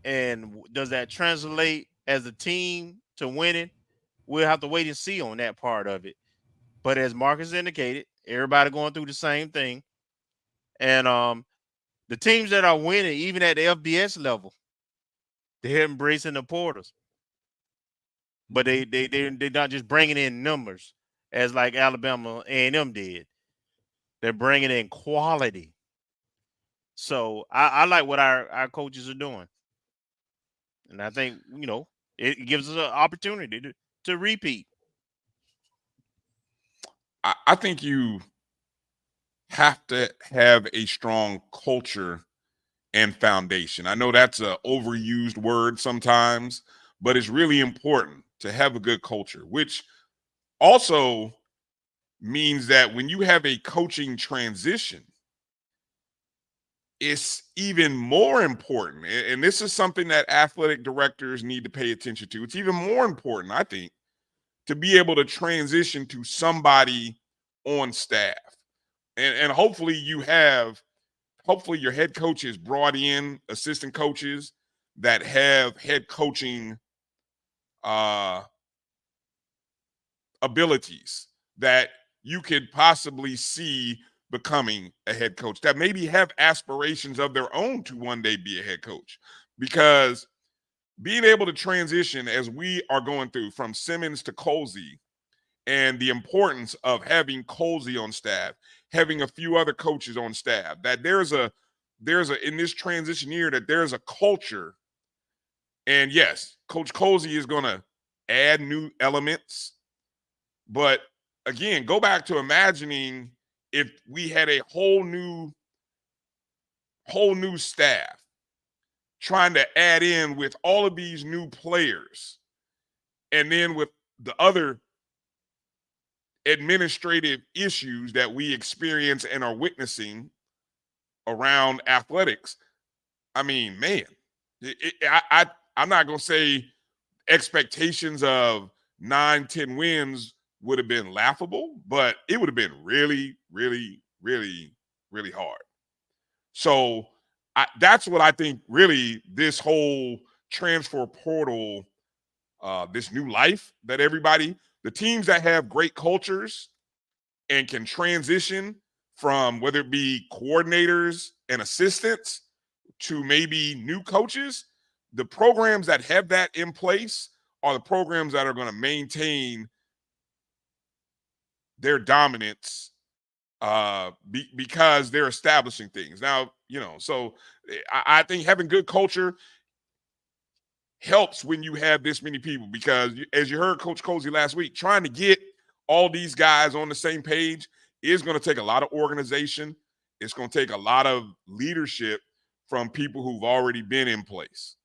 and does that translate as a team to winning? We'll have to wait and see on that part of it. But as Marcus indicated, everybody going through the same thing. And the teams that are winning, even at the FBS level, they're embracing the portals. But they're not just bringing in numbers as like Alabama A&M did. They're bringing in quality. So I like what our coaches are doing. And I think, it gives us an opportunity to repeat. I think you have to have a strong culture and foundation. I know that's an overused word sometimes, but it's really important to have a good culture, which also means that when you have a coaching transition, it's even more important. And this is something that athletic directors need to pay attention to. It's even more important, I think, to be able to transition to somebody on staff. And hopefully your head coach has brought in assistant coaches that have head coaching abilities that you could possibly see becoming a head coach, that maybe have aspirations of their own to one day be a head coach. Because being able to transition, as we are going through from Simmons to Colsey, and the importance of having Colsey on staff, having a few other coaches on staff, that there's a in this transition year, that there's a culture. And yes, Coach Colsey is going to add new elements, but again, go back to imagining if we had a whole new staff trying to add in with all of these new players, and then with the other administrative issues that we experience and are witnessing around athletics. I mean, man, I'm not going to say expectations of 9-10 wins would have been laughable, but it would have been really, really, really, really hard. So that's what I think really this whole transfer portal, this new life that the teams that have great cultures and can transition from whether it be coordinators and assistants to maybe new coaches, the programs that have that in place are the programs that are going to maintain their dominance because they're establishing things. Now, so I think having good culture helps when you have this many people, because as you heard Coach Colsey last week, trying to get all these guys on the same page is going to take a lot of organization. It's going to take a lot of leadership from people who've already been in place.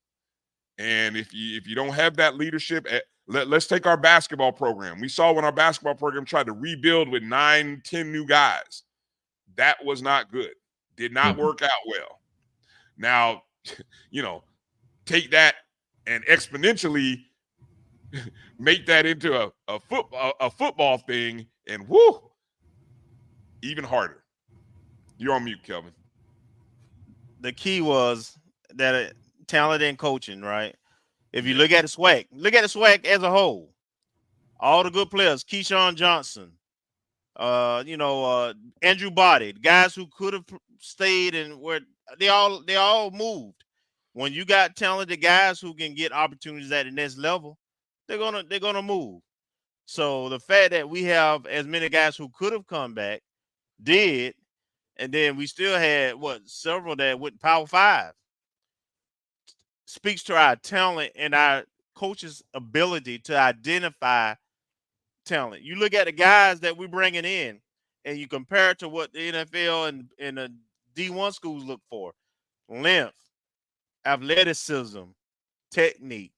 And if you don't have that leadership, let's take our basketball program. We saw when our basketball program tried to rebuild with 9-10 new guys. That was not good. Did not work out well. Now, take that and exponentially make that into a football thing, and whoo, even harder. You're on mute, Kelvin. The key was that talent and coaching, right? If you look at the SWAC as a whole, all the good players, Keyshawn Johnson, Andrew Body, guys who could have stayed and where they all moved. When you got talented guys who can get opportunities at the next level, they're gonna move. So the fact that we have as many guys who could have come back did, and then we still had several that went Power 5, speaks to our talent and our coaches' ability to identify talent. You look at the guys that we're bringing in, and you compare it to what the NFL and the D1 schools look for: length, athleticism, technique.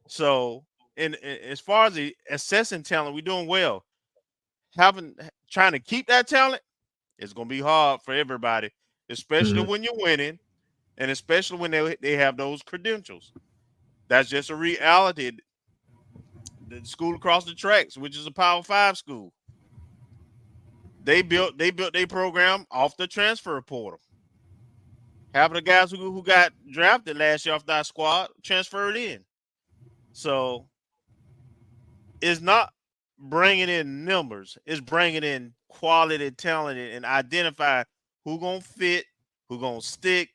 So, as far as the assessing talent, we're doing well. Trying to keep that talent, it's going to be hard for everybody, especially when you're winning, and especially when they have those credentials. That's just a reality. The school across the tracks, which is a Power 5 school, they built their program off the transfer portal. Half of the guys who got drafted last year off that squad transferred in. So it's not bringing in numbers. It's bringing in quality, talent, and identify who going to fit, who going to stick,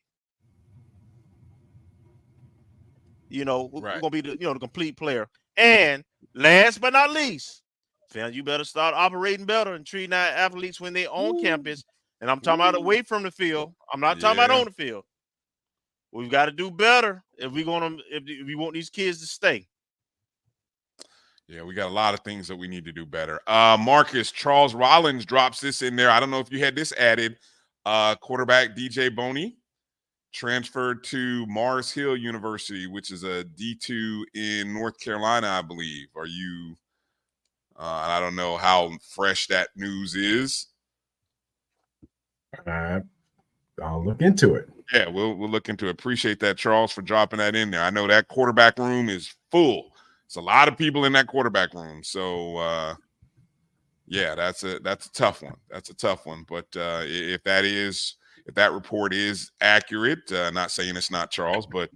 who's going to be the complete player. And last but not least, fam, you better start operating better and treating our athletes when they're on campus. And I'm talking about away from the field. I'm not talking about on the field. We've got to do better if we want these kids to stay. Yeah, we got a lot of things that we need to do better. Marcus, Charles Rollins drops this in there. I don't know if you had this added. Quarterback DJ Boney transferred to Mars Hill University, which is a D2 in North Carolina, I believe. Are you I don't know how fresh that news is. I'll look into it. Yeah, we'll look into it. Appreciate that, Charles, for dropping that in there. I know that quarterback room is full. It's a lot of people in that quarterback room. So yeah, that's a tough one. That's a tough one. But if that report is accurate, not saying it's not Charles, but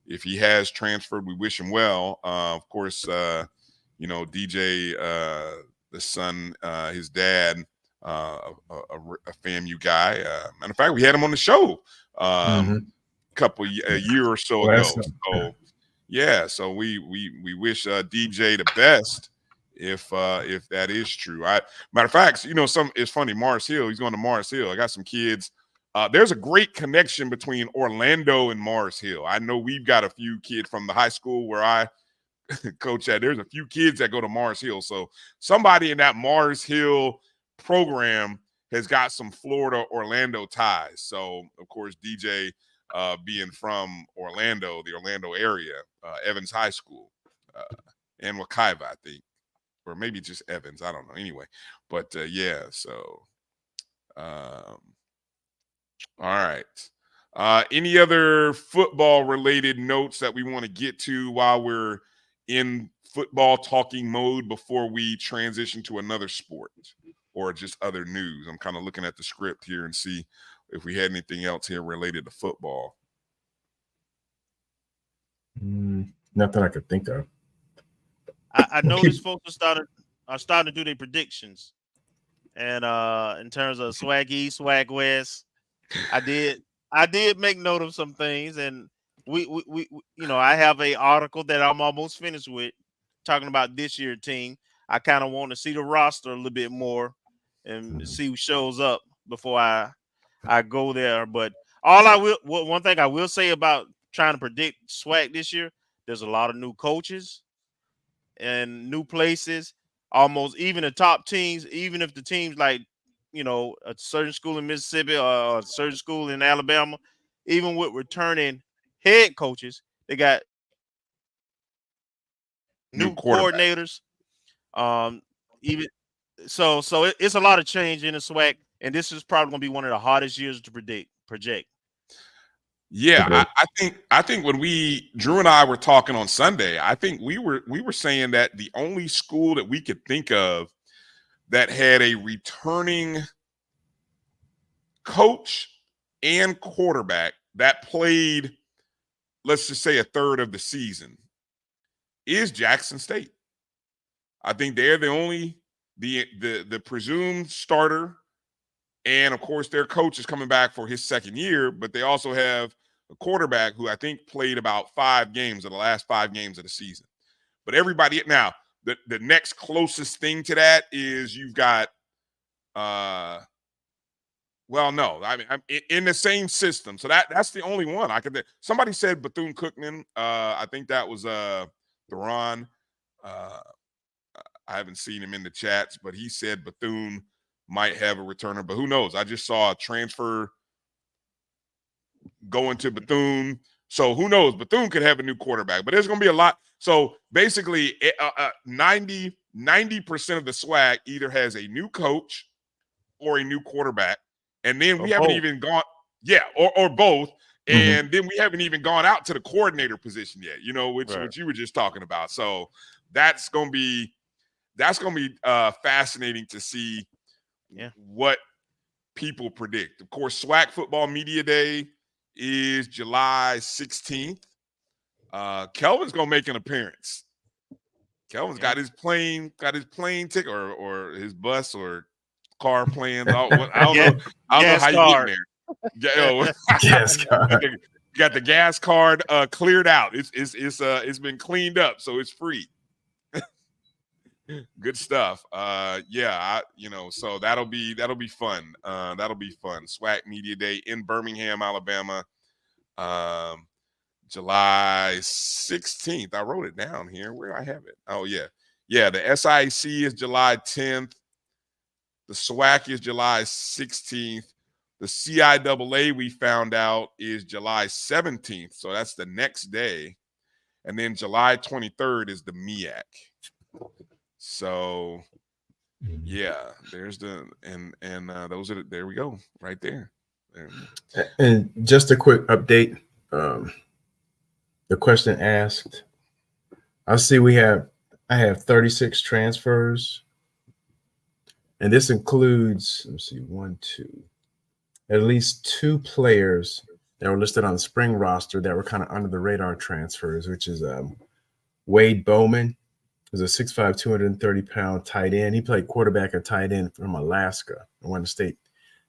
if he has transferred, we wish him well. Of course, DJ, the son, his dad, a FAMU guy. Matter of fact, we had him on the show a year or so ago. So yeah, so we wish DJ the best if that is true. Matter of fact, it's funny. Mars Hill, he's going to Mars Hill. I got some kids. There's a great connection between Orlando and Mars Hill. I know we've got a few kids from the high school where I coach at. There's a few kids that go to Mars Hill. So somebody in that Mars Hill program has got some Florida Orlando ties. So of course, DJ being from Orlando, the Orlando area, Evans High School, and Wekiva, I think, or maybe just Evans. I don't know. Anyway, but yeah. So, all right. Any other football related notes that we want to get to while we're in football talking mode before we transition to another sport or just other news? I'm kind of looking at the script here and see if we had anything else here related to football. Nothing I could think of. I noticed folks are starting to do their predictions, and in terms of swag east, swag west, I did make note of some things, and we I have a article that I'm almost finished with talking about this year's team. I kind of want to see the roster a little bit more and see who shows up before I go there. But one thing I will say about trying to predict swag this year, there's a lot of new coaches and new places. Almost even the top teams, even if the teams like a certain school in Mississippi or a certain school in Alabama, even with returning head coaches, they got new coordinators. Even so it's a lot of change in the SWAC, and this is probably going to be one of the hardest years to project. Yeah, I think when Drew and I were talking on Sunday, I think we were saying that the only school that we could think of that had a returning coach and quarterback that played, let's just say, a third of the season is Jackson State. I think they're the only the presumed starter, and of course their coach is coming back for his second year, but they also have a quarterback who I think played about 5 games of the last 5 games of the season. But everybody now, the next closest thing to that is you've got no, I mean, I'm in the same system. So that's the only one I could. Somebody said Bethune-Cookman. I think that was Theron. I haven't seen him in the chats, but he said Bethune might have a returner, but who knows? I just saw a transfer going to Bethune. So who knows? Bethune could have a new quarterback, but there's going to be a lot. So basically 90% of the SWAC either has a new coach or a new quarterback. And then we haven't even gone, or both. And then we haven't even gone out to the coordinator position yet, which you were just talking about. So that's going to be fascinating to see what people predict. Of course, SWAC Football Media Day is July 16th. Kelvin's going to make an appearance. Kelvin's got his plane ticket or his bus or car plans. I don't know how you get there. Gas card. Got the gas card cleared out. It's been cleaned up, so it's free. Good stuff. So that'll be fun. That'll be fun. SWAC Media Day in Birmingham, Alabama. July 16th. I wrote it down here. Where I have it. Oh, yeah. Yeah, the SIC is July 10th. The SWAC is July 16th. The CIAA, we found out, is July 17th. So that's the next day. And then July 23rd is the MEAC. So, yeah, there's the those are there we go right there. And just a quick update. The question asked, I see I have 36 transfers, and this includes, let me see, at least 2 players that were listed on the spring roster that were kind of under the radar transfers, which is Wade Bowman, who's a 6'5", 230-pound tight end. He played quarterback and tight end from Alaska and won the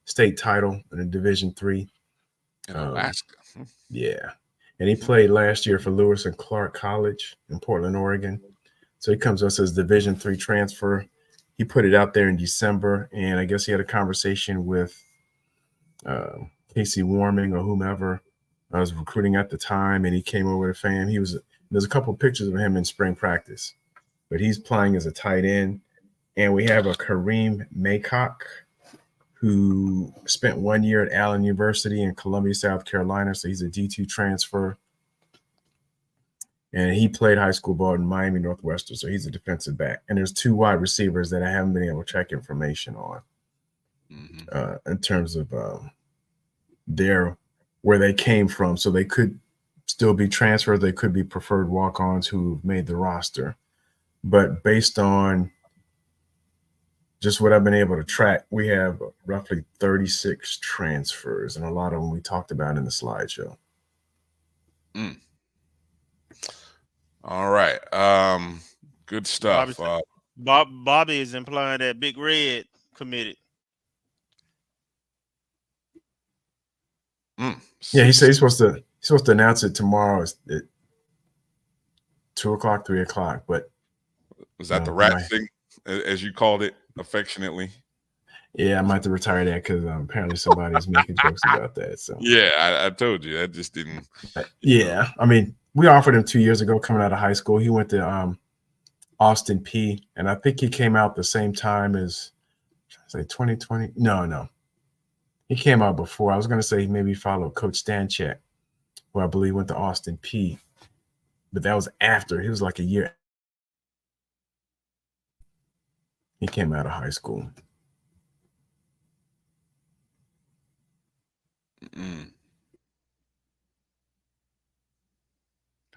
state title in Division III. In Alaska. Yeah. And he played last year for Lewis and Clark College in Portland, Oregon. So he comes to us as Division III transfer. He put it out there in December, and I guess he had a conversation with Casey Warming or whomever I was recruiting at the time, and he came over to FAM. There's a couple of pictures of him in spring practice, but he's playing as a tight end. And we have a Kareem Maycock, who spent 1 year at Allen University in Columbia, South Carolina. So he's a D2 transfer. And he played high school ball in Miami Northwestern. So he's a defensive back. And there's 2 wide receivers that I haven't been able to check information on in terms of where they came from. So they could still be transfers. They could be preferred walk-ons who made the roster. But based on just what I've been able to track, we have roughly 36 transfers, and a lot of them we talked about in the slideshow. All right. Good stuff. Bobby is implying that Big Red committed. Yeah, he said he's supposed to announce it tomorrow at 2 o'clock, 3 o'clock. But was that the rat thing, as you called it affectionately? Yeah, I might have to retire that because apparently somebody's making jokes about that. So yeah, I told you that just didn't. Yeah, I mean, we offered him 2 years ago coming out of high school. He went to Austin P, and I think he came out the same time as, say 2020. No, he came out before. I was going to say maybe followed Coach Stanchek, who I believe went to Austin P, but that was after. He was like a year. He came out of high school.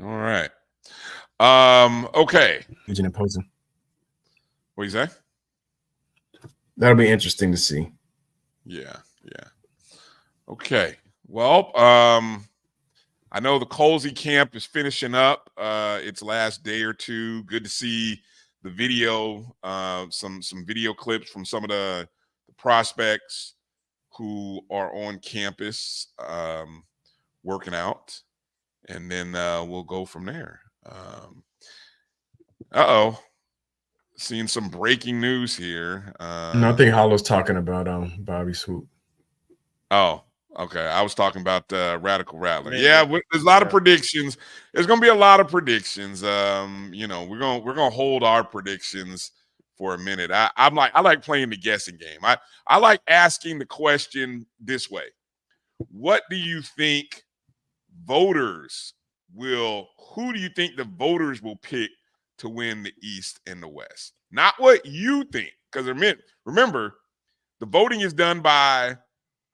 All right. Okay. Agent imposing. What do you say? That'll be interesting to see. Yeah. Okay. Well, I know the Colsey camp is finishing up its last day or two. Good to see the video, some video clips from some of the prospects who are on campus working out, and then we'll go from there. Seeing some breaking news here. No, I think Hollow's talking about Bobby Swoop. Oh, okay. I was talking about Radical Rattler. Yeah, there's a lot of predictions. There's going to be a lot of predictions. We're gonna hold our predictions for a minute. I like playing the guessing game. I like asking the question this way: what do you think who do you think the voters will pick to win the East and the West? Not what you think, because remember, the voting is done by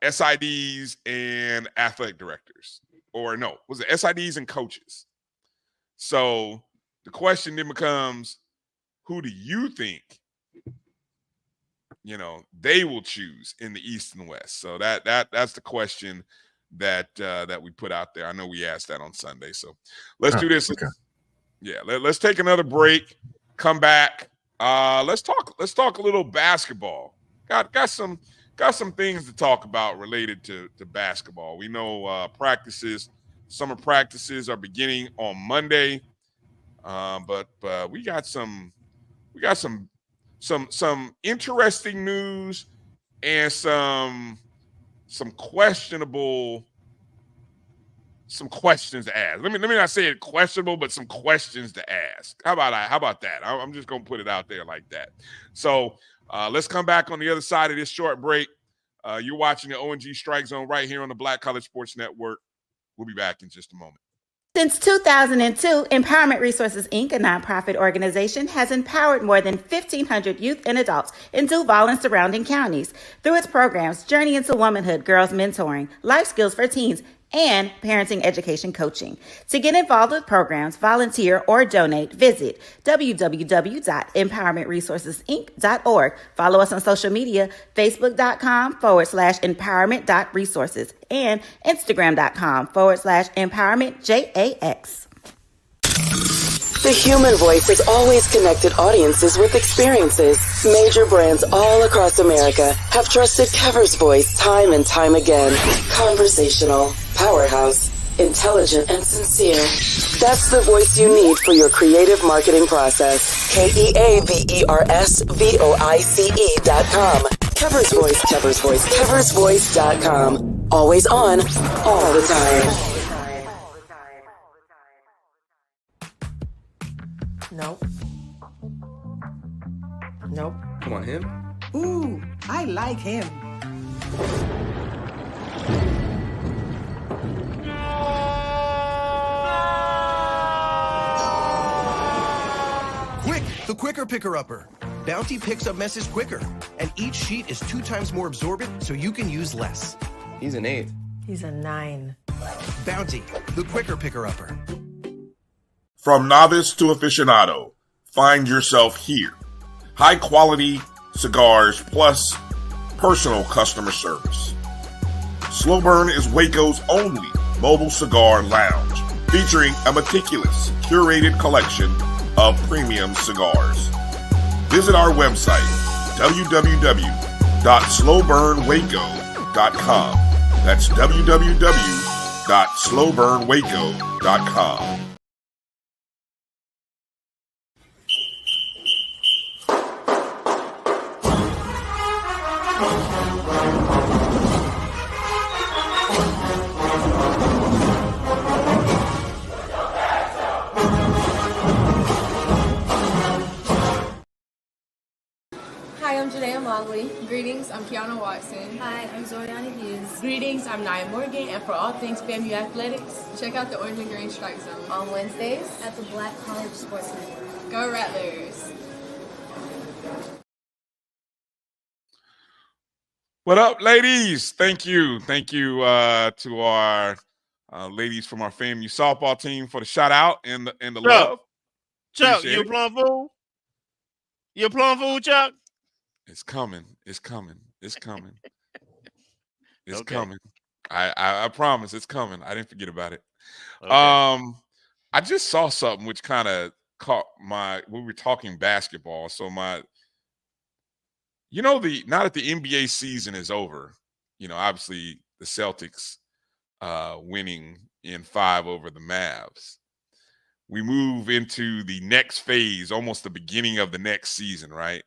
SIDs and athletic directors, or no, was it SIDs and coaches? So the question then becomes, who do you think, they will choose in the East and West? So that's the question that we put out there. I know we asked that on Sunday. So let's do this. Okay. Yeah, let's take another break. Come back. Let's talk a little basketball. Got some things to talk about related to basketball. We know summer practices are beginning on Monday, but we got some we got some interesting news and some questionable questions to ask. Let me not say it questionable, but some questions to ask. How about that? I'm just gonna put it out there like that. So let's come back on the other side of this short break. You're watching the ONG Strike Zone right here on the Black College Sports Network. We'll be back in just a moment. Since 2002, Empowerment Resources, Inc., a nonprofit organization, has empowered more than 1,500 youth and adults in Duval and surrounding counties. Through its programs, Journey into Womanhood, Girls Mentoring, Life Skills for Teens, and parenting education coaching. To get involved with programs, volunteer, or donate, visit www.empowermentresourcesinc.org. Follow us on social media, facebook.com/empowerment.resources and instagram.com/empowermentjax. The human voice has always connected audiences with experiences. Major brands all across America have trusted Kever's voice time and time again. Conversational, powerhouse, intelligent, and sincere. That's the voice you need for your creative marketing process. KEAVERSVOICE.com. Kever's Voice, Kever's Voice, KeversVoice.com. Always on, all the time. Nope. Nope. Come on, him? Ooh, I like him. Quick, the quicker picker-upper. Bounty picks up messes quicker, and each sheet is 2 times more absorbent, so you can use less. He's an 8. He's a 9. Bounty, the quicker picker-upper. From novice to aficionado, find yourself here. High quality cigars plus personal customer service. Slow Burn is Waco's only mobile cigar lounge, featuring a meticulous, curated collection of premium cigars. Visit our website, www.slowburnwaco.com. That's www.slowburnwaco.com. Hi, I'm Janaea Mogley. Greetings, I'm Kiana Watson. Hi, I'm Zoriani Hughes. Greetings, I'm Nia Morgan, and for all things FAMU Athletics, check out the Orange and Green Strike Zone on Wednesdays at the Black College Sports Network. Go Rattlers! What up, ladies? Thank you to our ladies from our FAMU softball team for the shout out and the love. Chuck, Appreciate you it. plum fool? You a plum fool, Chuck? It's coming. It's coming. It's coming. It's Okay. coming. I promise it's coming. I didn't forget about it. Okay. I just saw something which kind of caught we were talking basketball. So now that the NBA season is over, obviously the Celtics winning in 5 over the Mavs. We move into the next phase, almost the beginning of the next season, right?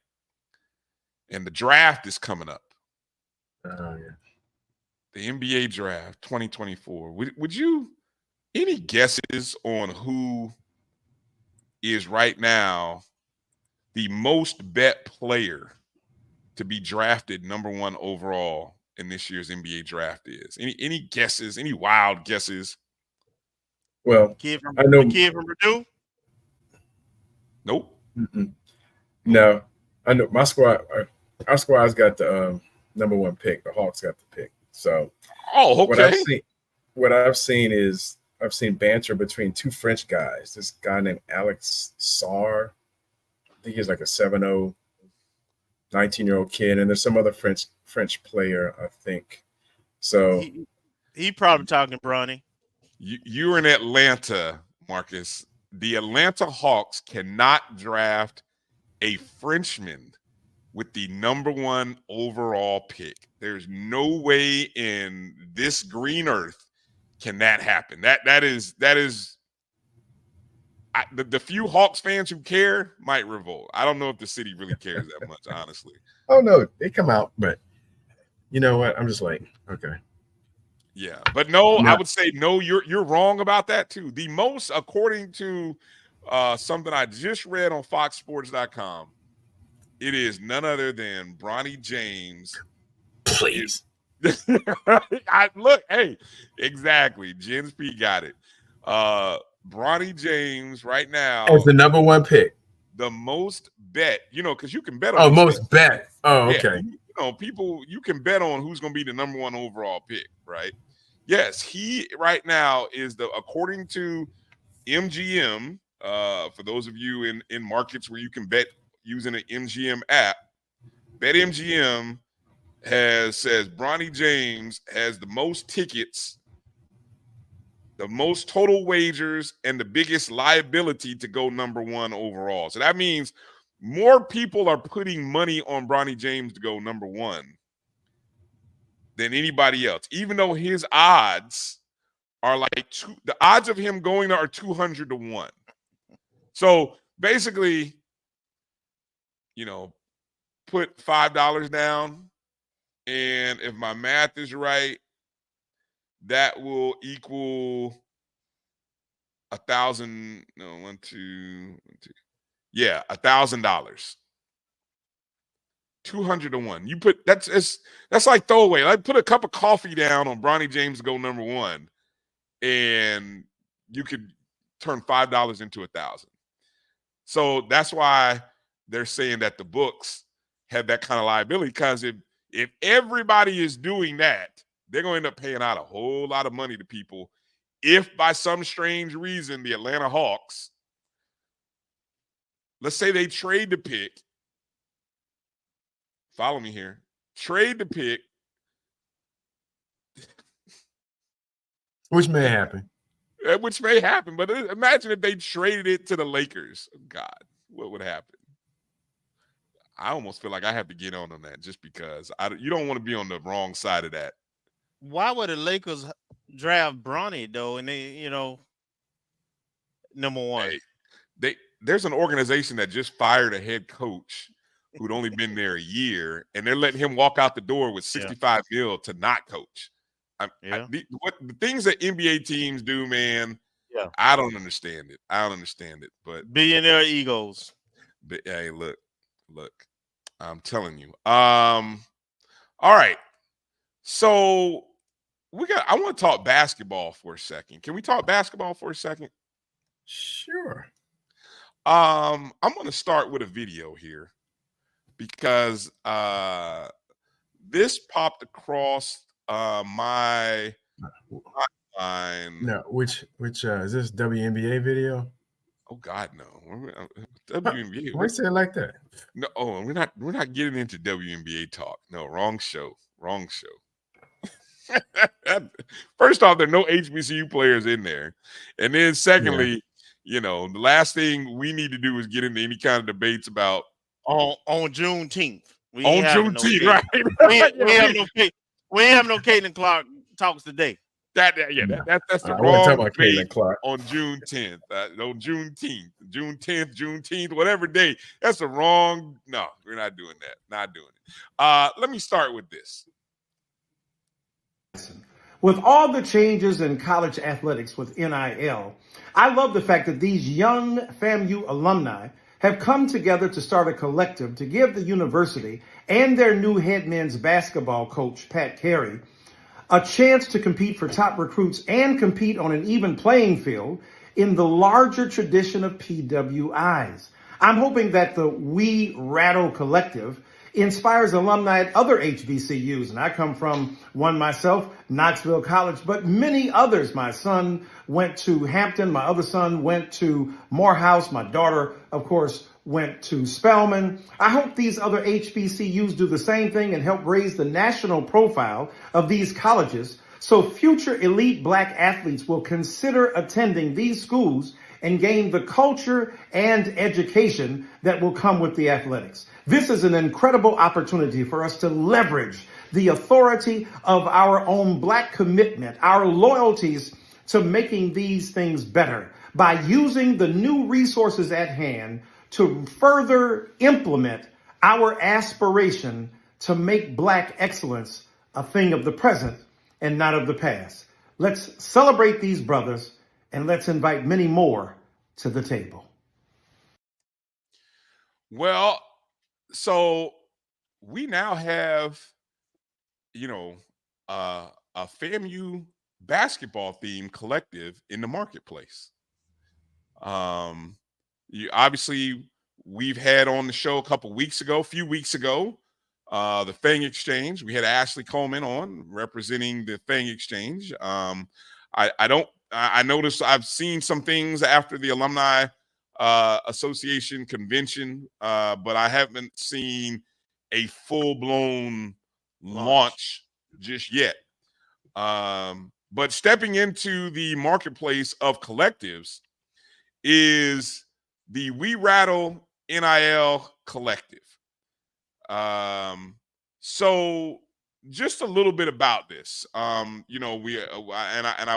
And the draft is coming up. Oh, yeah. The NBA draft 2024. Would you, any guesses on who is right now the most bet player to be drafted number 1 overall in this year's NBA draft is? Any guesses, any wild guesses? Well, I know the kid from Purdue. Nope. No, I know my squad. Our squad's got the number 1 pick. The Hawks got the pick. So, okay. What I've seen is I've seen banter between 2 French guys. This guy named Alex Sarr. I think he's like a 7'0", 19-year-old kid, and there's some other French player, I think. So he probably talking Bronny. You're in Atlanta, Marcus. The Atlanta Hawks cannot draft a Frenchman with the number 1 overall pick. There's no way in this green earth can that happen. That is the few Hawks fans who care might revolt. I don't know if the city really cares that much, honestly. Oh no, they come out, but you know what? I'm just like, okay. Yeah, but no, I would say no. You're wrong about that too. The most, according to something I just read on FoxSports.com, it is none other than Bronny James. Please. Hey, exactly. Jens P got it. Bronny James right now as the number 1 pick. The most bet, because you can bet on. Oh, most bet. Oh, okay. People, you can bet on who's going to be the number 1 overall pick, right? Yes, he right now is according to MGM. For those of you in markets where you can bet using an MGM app, BetMGM says Bronny James has the most tickets, the most total wagers, and the biggest liability to go number 1 overall. So that means more people are putting money on Bronny James to go number 1 than anybody else, even though his odds are like the odds of him going are 200 to 1. So basically, put $5 down, and if my math is right, that will equal $1,000. No, 1, 2, 2. Yeah, $1,000. 200 to 1. You put that's like throwaway. Like put a cup of coffee down on Bronny James to go number 1, and you could turn $5 into $1,000. So that's why they're saying that the books have that kind of liability, because if everybody is doing that, they're going to end up paying out a whole lot of money to people. If by some strange reason the Atlanta Hawks, let's say they trade the pick, follow me here, trade the pick. Which may happen. But imagine if they traded it to the Lakers. God, what would happen? I almost feel like I have to get on that just because you don't want to be on the wrong side of that. Why would the Lakers draft Bronny though? And they, number 1. There's an organization that just fired a head coach who'd only been there a year, and they're letting him walk out the door with $65 million to not coach. The things that NBA teams do, man, I don't understand it. But billionaire egos. But hey, look, I'm telling you. All right. So I want to talk basketball for a second. Can we talk basketball for a second? Sure. I'm going to start with a video here because this popped across my timeline. No, which is this WNBA video? Oh God, no. WNBA. Why say it like that? No, we're not getting into WNBA talk. No, wrong show. First off, there are no HBCU players in there, and then secondly, the last thing we need to do is get into any kind of debates about on Juneteenth. Right? We ain't have no Caitlin Clark talks today. That's the wrong debate on June 10th. On Juneteenth, whatever day. That's the wrong. No, we're not doing that. Not doing it. Let me start with this. With all the changes in college athletics with NIL, I love the fact that these young FAMU alumni have come together to start a collective to give the university and their new head men's basketball coach, Pat Carey, a chance to compete for top recruits and compete on an even playing field in the larger tradition of PWIs. I'm hoping that the We Rattle Collective inspires alumni at other HBCUs, and I come from one myself, Knoxville College, but many others. My son went to Hampton, my other son went to Morehouse, my daughter, of course, went to Spelman. I hope these other HBCUs do the same thing and help raise the national profile of these colleges so future elite Black athletes will consider attending these schools and gain the culture and education that will come with the athletics. This is an incredible opportunity for us to leverage the authority of our own Black commitment, our loyalties to making these things better by using the new resources at hand to further implement our aspiration to make Black excellence a thing of the present and not of the past. Let's celebrate these brothers and let's invite many more to the table. Well, so we now have, a FAMU basketball themed collective in the marketplace. Obviously, we've had on the show a few weeks ago, the Fang Exchange. We had Ashley Coleman on representing the Fang Exchange. I noticed I've seen some things after the Alumni Association convention, but I haven't seen a full-blown launch just yet. But stepping into the marketplace of collectives is the We Rattle NIL Collective. So just a little bit about this. I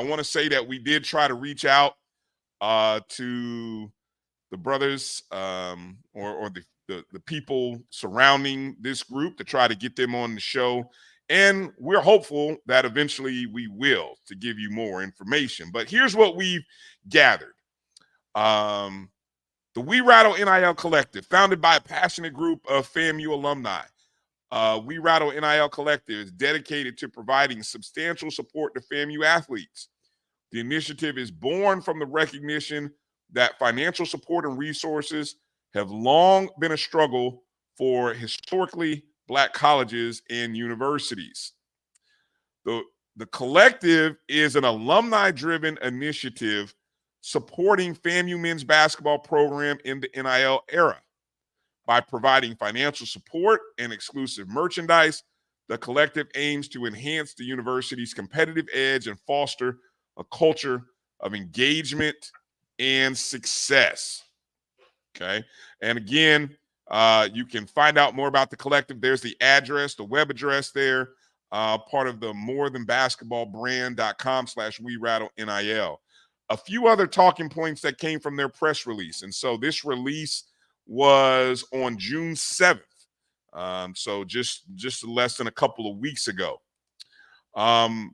want to say that we did try to reach out to the brothers or the people surrounding this group to try to get them on the show. And we're hopeful that eventually we will, to give you more information. But here's what we've gathered. The We Rattle NIL Collective, founded by a passionate group of FAMU alumni. We Rattle NIL Collective is dedicated to providing substantial support to FAMU athletes. The initiative is born from the recognition that financial support and resources have long been a struggle for historically Black colleges and universities. The collective is an alumni-driven initiative supporting FAMU men's basketball program in the NIL era. By providing financial support and exclusive merchandise, the collective aims to enhance the university's competitive edge and foster a culture of engagement and success. Okay. And again, you can find out more about the collective. There's the address, the web address there, part of the morethanbasketballbrand.com/WeRattleNIL. A few other talking points that came from their press release. And so this release was on June 7th. So just less than a couple of weeks ago. The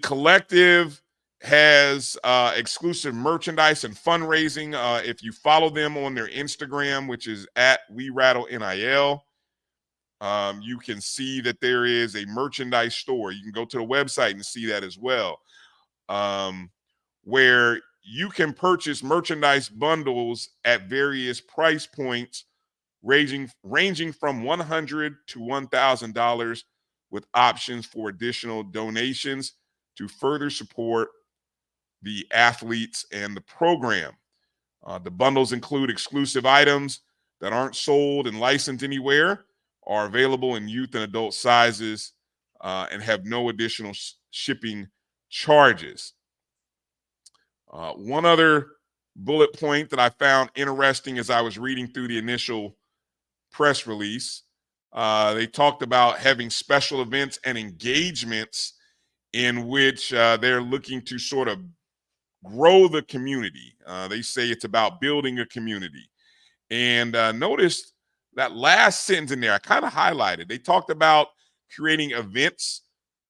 collective has exclusive merchandise and fundraising. If you follow them on their Instagram, which is @WeRattleNIL, you can see that there is a merchandise store. You can go to the website and see that as well, where you can purchase merchandise bundles at various price points, ranging from $100 to $1,000, with options for additional donations to further support the athletes and the program. The bundles include exclusive items that aren't sold and licensed anywhere, are available in youth and adult sizes, and have no additional shipping charges. One other bullet point that I found interesting as I was reading through the initial press release, they talked about having special events and engagements in which they're looking to sort of grow the community. They say it's about building a community. And notice that last sentence in there, I kind of highlighted. They talked about creating events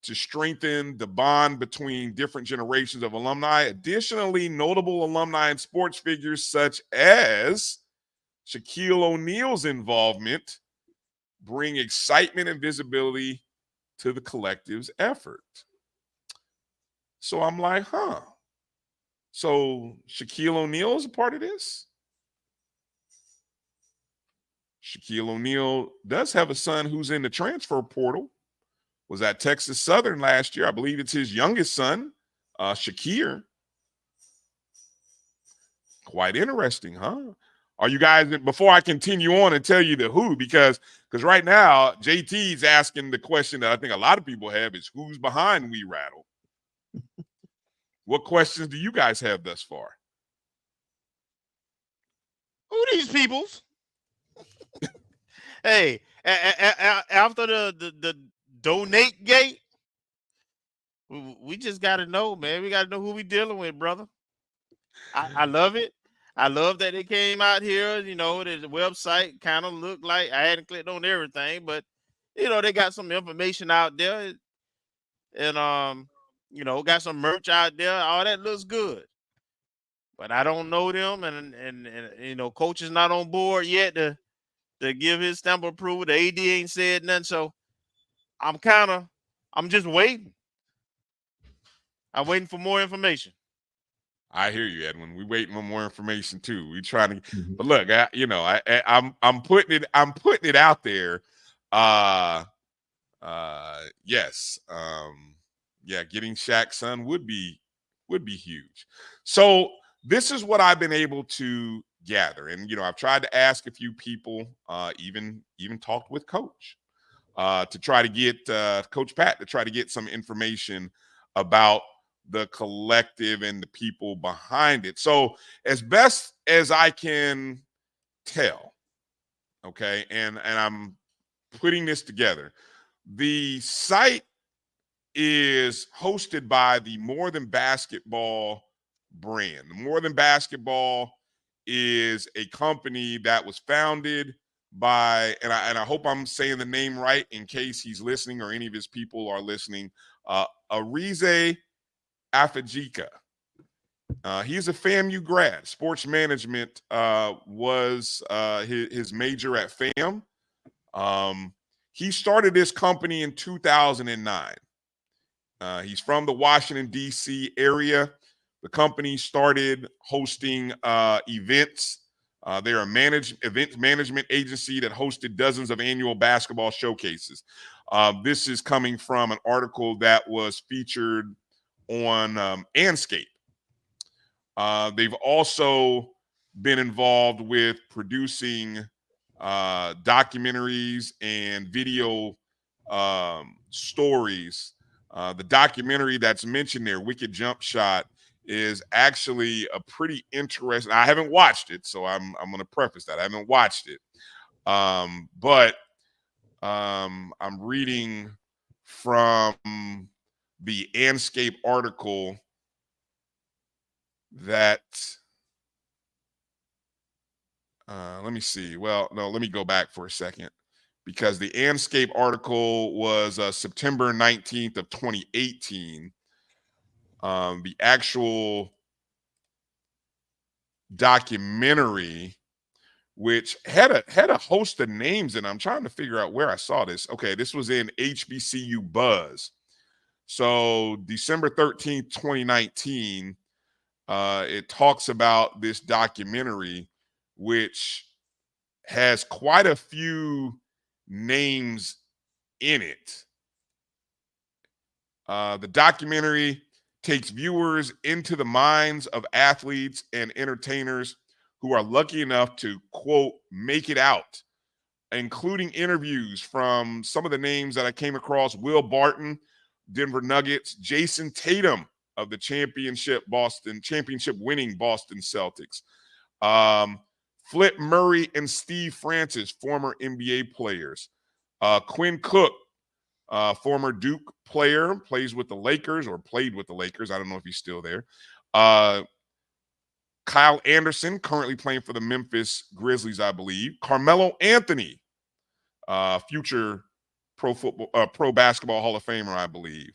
to strengthen the bond between different generations of alumni. Additionally, notable alumni and sports figures such as Shaquille O'Neal's involvement bring excitement and visibility to the collective's effort. So I'm like, so Shaquille O'Neal is a part of this? Shaquille O'Neal does have a son who's in the transfer portal. Was at Texas Southern last year. I believe it's his youngest son, Shakir. Quite interesting, huh? Are you guys, before I continue on and tell you the who, because right now, JT's asking the question that I think a lot of people have is, who's behind We Rattle? What questions do you guys have thus far? Who these peoples? Hey, after the donate gate, We just got to know, man. We got to know who we dealing with, brother. I love it. I love that they came out here. You know, the website kind of looked like I hadn't clicked on everything, but you know, they got some information out there, and you know, got some merch out there. All that looks good, but I don't know them, and you know, coach is not on board yet to give his stamp of approval. The AD ain't said nothing, so I'm just waiting. I'm waiting for more information. I hear you, Edwin. We waiting for more information too. We trying to, but look, I'm putting it out there. Yes, yeah, getting Shaq's son would be huge. So this is what I've been able to gather, and I've tried to ask a few people, even talked with Coach, to try to get Coach Pat to try to get some information about the collective and the people behind it. So as best as I can tell, okay, and I'm putting this together. The site is hosted by the More Than Basketball brand. More Than Basketball is a company that was founded by, and I hope I'm saying the name right in case he's listening or any of his people are listening, Arize Afajika. He's a FAMU grad. Sports management was his major at FAM. He started this company in 2009. He's from the Washington, D.C. area. The company started hosting events. They're a event management agency that hosted dozens of annual basketball showcases. This is coming from an article that was featured on Anscape. They've also been involved with producing documentaries and video stories. The documentary that's mentioned there, Wicked Jump Shot, is actually a pretty interesting. I haven't watched it, so I'm going to preface that I haven't watched it, but I'm reading from the Anscape article that. Let me see. Well, no, let me go back for a second, because the Anscape article was September 19th of 2018. The actual documentary, which had a host of names, and I'm trying to figure out where I saw this. Okay, this was in HBCU Buzz. So December 13th, 2019, it talks about this documentary, which has quite a few names in it. The documentary takes viewers into the minds of athletes and entertainers who are lucky enough to, quote, make it out, including interviews from some of the names that I came across: Will Barton, Denver Nuggets; Jason Tatum of the championship winning Boston Celtics; Flip Murray and Steve Francis, former NBA players; Quinn Cook, former Duke player, plays with the Lakers, or played with the Lakers. I don't know if he's still there. Kyle Anderson, currently playing for the Memphis Grizzlies, I believe. Carmelo Anthony, future pro basketball Hall of Famer, I believe.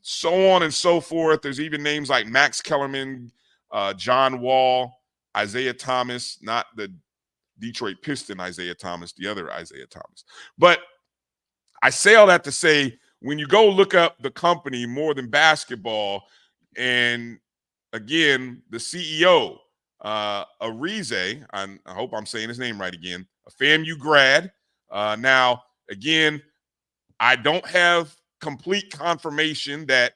So on and so forth. There's even names like Max Kellerman, John Wall, Isaiah Thomas, not the Detroit Piston Isaiah Thomas, the other Isaiah Thomas. But I say all that to say, when you go look up the company More Than Basketball, and again, the CEO, Arize, I hope I'm saying his name right again, a FAMU grad. Now, again, I don't have complete confirmation that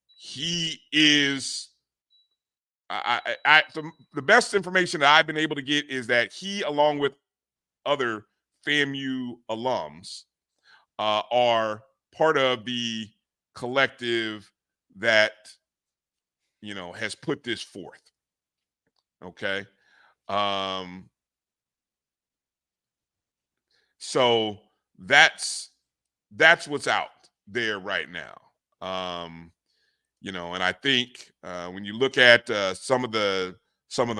he is. The best information that I've been able to get is that he, along with other FAMU alums, are part of the collective that has put this forth. Okay. So that's what's out there right now. And I think when you look at some of the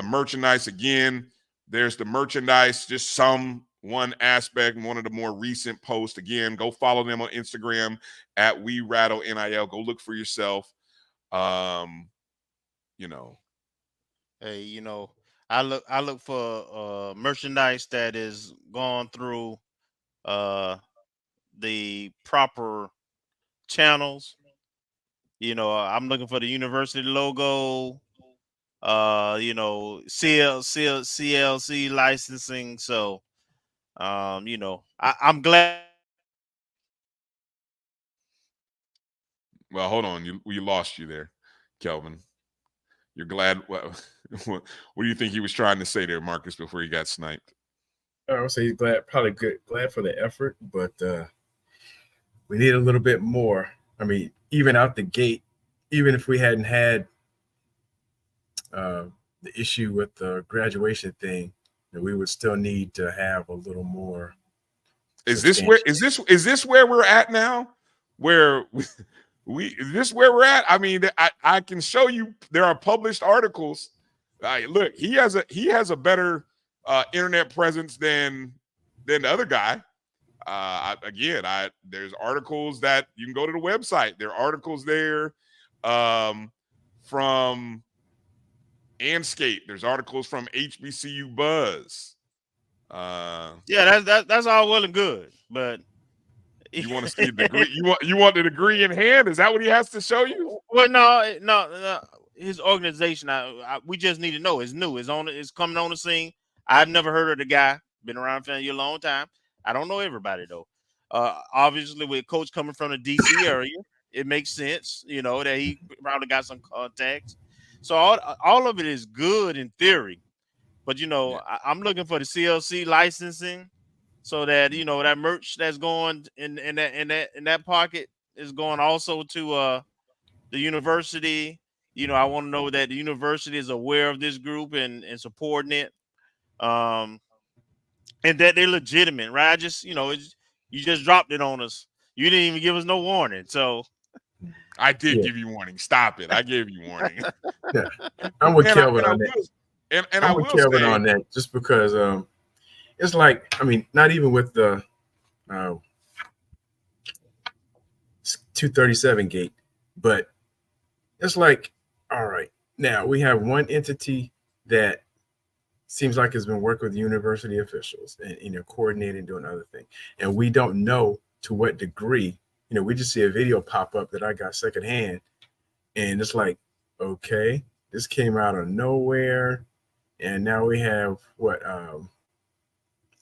merchandise, again, there's the merchandise, just one aspect, one of the more recent posts. Again, go follow them on Instagram at We Rattle NIL. Go look for yourself. Hey, I look for merchandise that is gone through the proper channels. I'm looking for the university logo, CLC licensing. So, I'm glad. Well, hold on, we lost you there, Kelvin. You're glad. What do you think he was trying to say there, Marcus, before he got sniped? I would say he's glad for the effort, but we need a little bit more. I mean, even out the gate, even if we hadn't had the issue with the graduation thing, we would still need to have a little more. Is this where we're at now? Where is this where we're at? I mean, I can show you there are published articles. Look, he has a better internet presence than the other guy. There's articles that you can go to the website. There are articles there from Anscape. There's articles from HBCU Buzz. Yeah, that's all well and good, but you want to see the degree? You want the degree in hand? Is that what he has to show you? Well, no. His organization, we just need to know. It's new. It's coming on the scene. I've never heard of the guy. Been around for a long time. I don't know everybody though. Obviously, with Coach coming from the DC area, it makes sense. That he probably got some contacts. So all of it is good in theory, but I'm looking for the CLC licensing, so that that merch that's going in that pocket is going also to the university. I want to know that the university is aware of this group and supporting it, and that they're legitimate, right? I just you just dropped it on us. You didn't even give us no warning, so. I did give you warning. Stop it! I gave you warning. Yeah. I'm with Kelvin on that. And I'm with Kelvin on that, just because it's like, I mean, not even with the 237 gate, but it's like, all right, now we have one entity that seems like has been working with university officials and coordinating, doing other things, and we don't know to what degree. We just see a video pop up that I got secondhand, and it's like, okay, this came out of nowhere, and now we have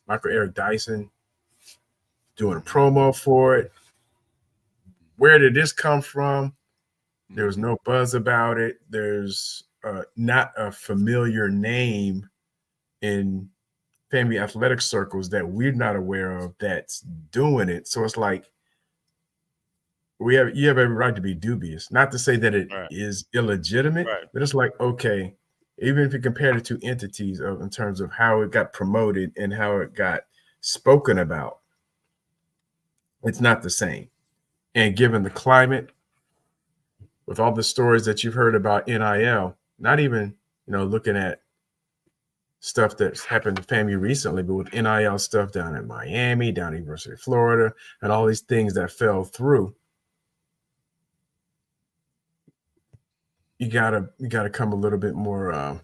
Michael Eric Dyson doing a promo for it. Where did this come from? There was no buzz about it. There's not a familiar name in FAMU athletic circles that we're not aware of that's doing it. So it's like, you have every right to be dubious. Not to say that it is illegitimate, but it's like, okay, even if you compare the two entities in terms of how it got promoted and how it got spoken about, it's not the same. And given the climate, with all the stories that you've heard about NIL, not even, looking at stuff that's happened to FAMU recently, but with NIL stuff down in Miami, down at University of Florida, and all these things that fell through, you gotta come a little bit more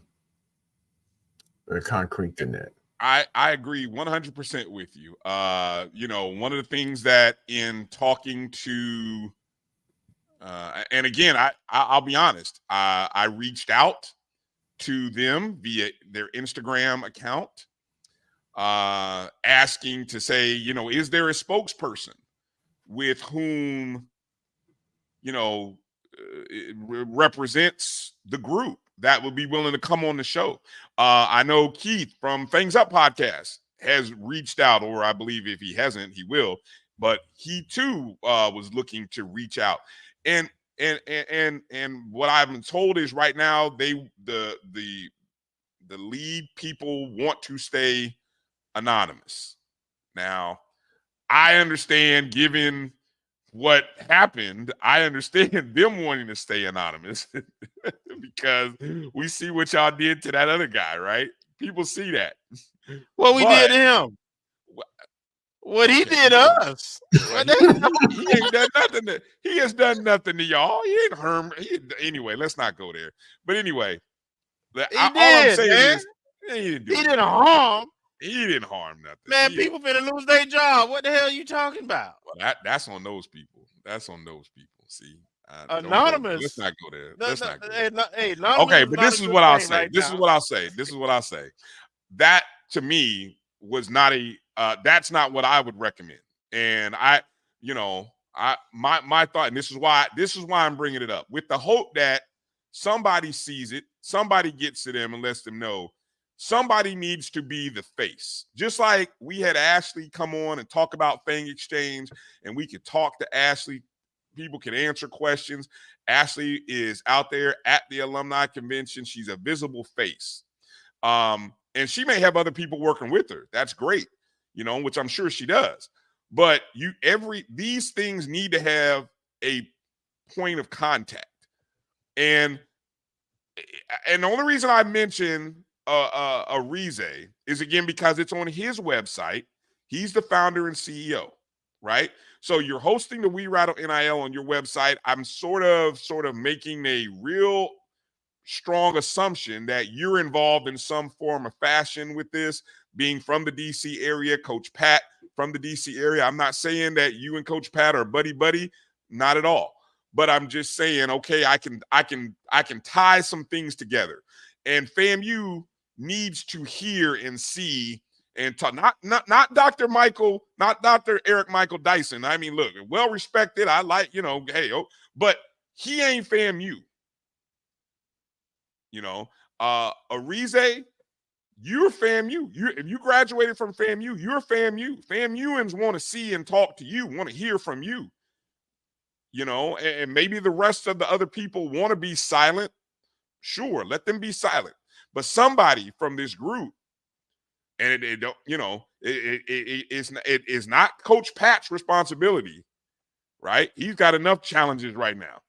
concrete than that. I agree 100% with you. One of the things that in talking to, and again, I'll be honest, I reached out to them via their Instagram account, asking to say, is there a spokesperson with whom, represents the group that would be willing to come on the show. I know Keith from Fangs Up podcast has reached out, or I believe if he hasn't, he will. But he too was looking to reach out, and what I've been told is right now the lead people want to stay anonymous. Now, I understand, given what happened, I understand them wanting to stay anonymous because we see what y'all did to that other guy, right? People see that. What we did to him. What he did to us. He ain't done nothing. He has done nothing to y'all. He ain't harmed. Anyway, let's not go there. But anyway, all I'm saying is he didn't harm. He didn't harm nothing. Man, people finna lose their job. What the hell are you talking about? Well, that's on those people. That's on those people. See, anonymous. Let's not go there. Let's not go there. Hey, anonymous okay, but this is what I'll say. Right This is what I'll say. This is what I'll say. That to me was not a. That's not what I would recommend. And my thought, and this is why I'm bringing it up, with the hope that somebody sees it, somebody gets to them and lets them know. Somebody needs to be the face. Just like we had Ashley come on and talk about Fang Exchange, and we could talk to Ashley. People can answer questions. Ashley is out there at the alumni convention. She's a visible face. And she may have other people working with her. That's great, which I'm sure she does. But these things need to have a point of contact. And the only reason I mention Arize is, again, because it's on his website. He's the founder and CEO, right? So you're hosting the We Rattle NIL on your website. I'm sort of making a real strong assumption that you're involved in some form of fashion with this, being from the DC area, Coach Pat from the DC area. I'm not saying that you and Coach Pat are buddy, not at all. But I'm just saying, okay, I can tie some things together. And FAMU needs to hear and see and talk, not Dr. Michael, not Dr. Eric Michael Dyson. I mean, look, well respected. I like, but he ain't FAMU. Arize, you're FAMU. If you graduated from FAMU, you're FAMU. FAMUans want to see and talk to you, want to hear from you. And maybe the rest of the other people want to be silent. Sure, let them be silent. But somebody from this group, and it is not Coach Pat's responsibility, right? He's got enough challenges right now.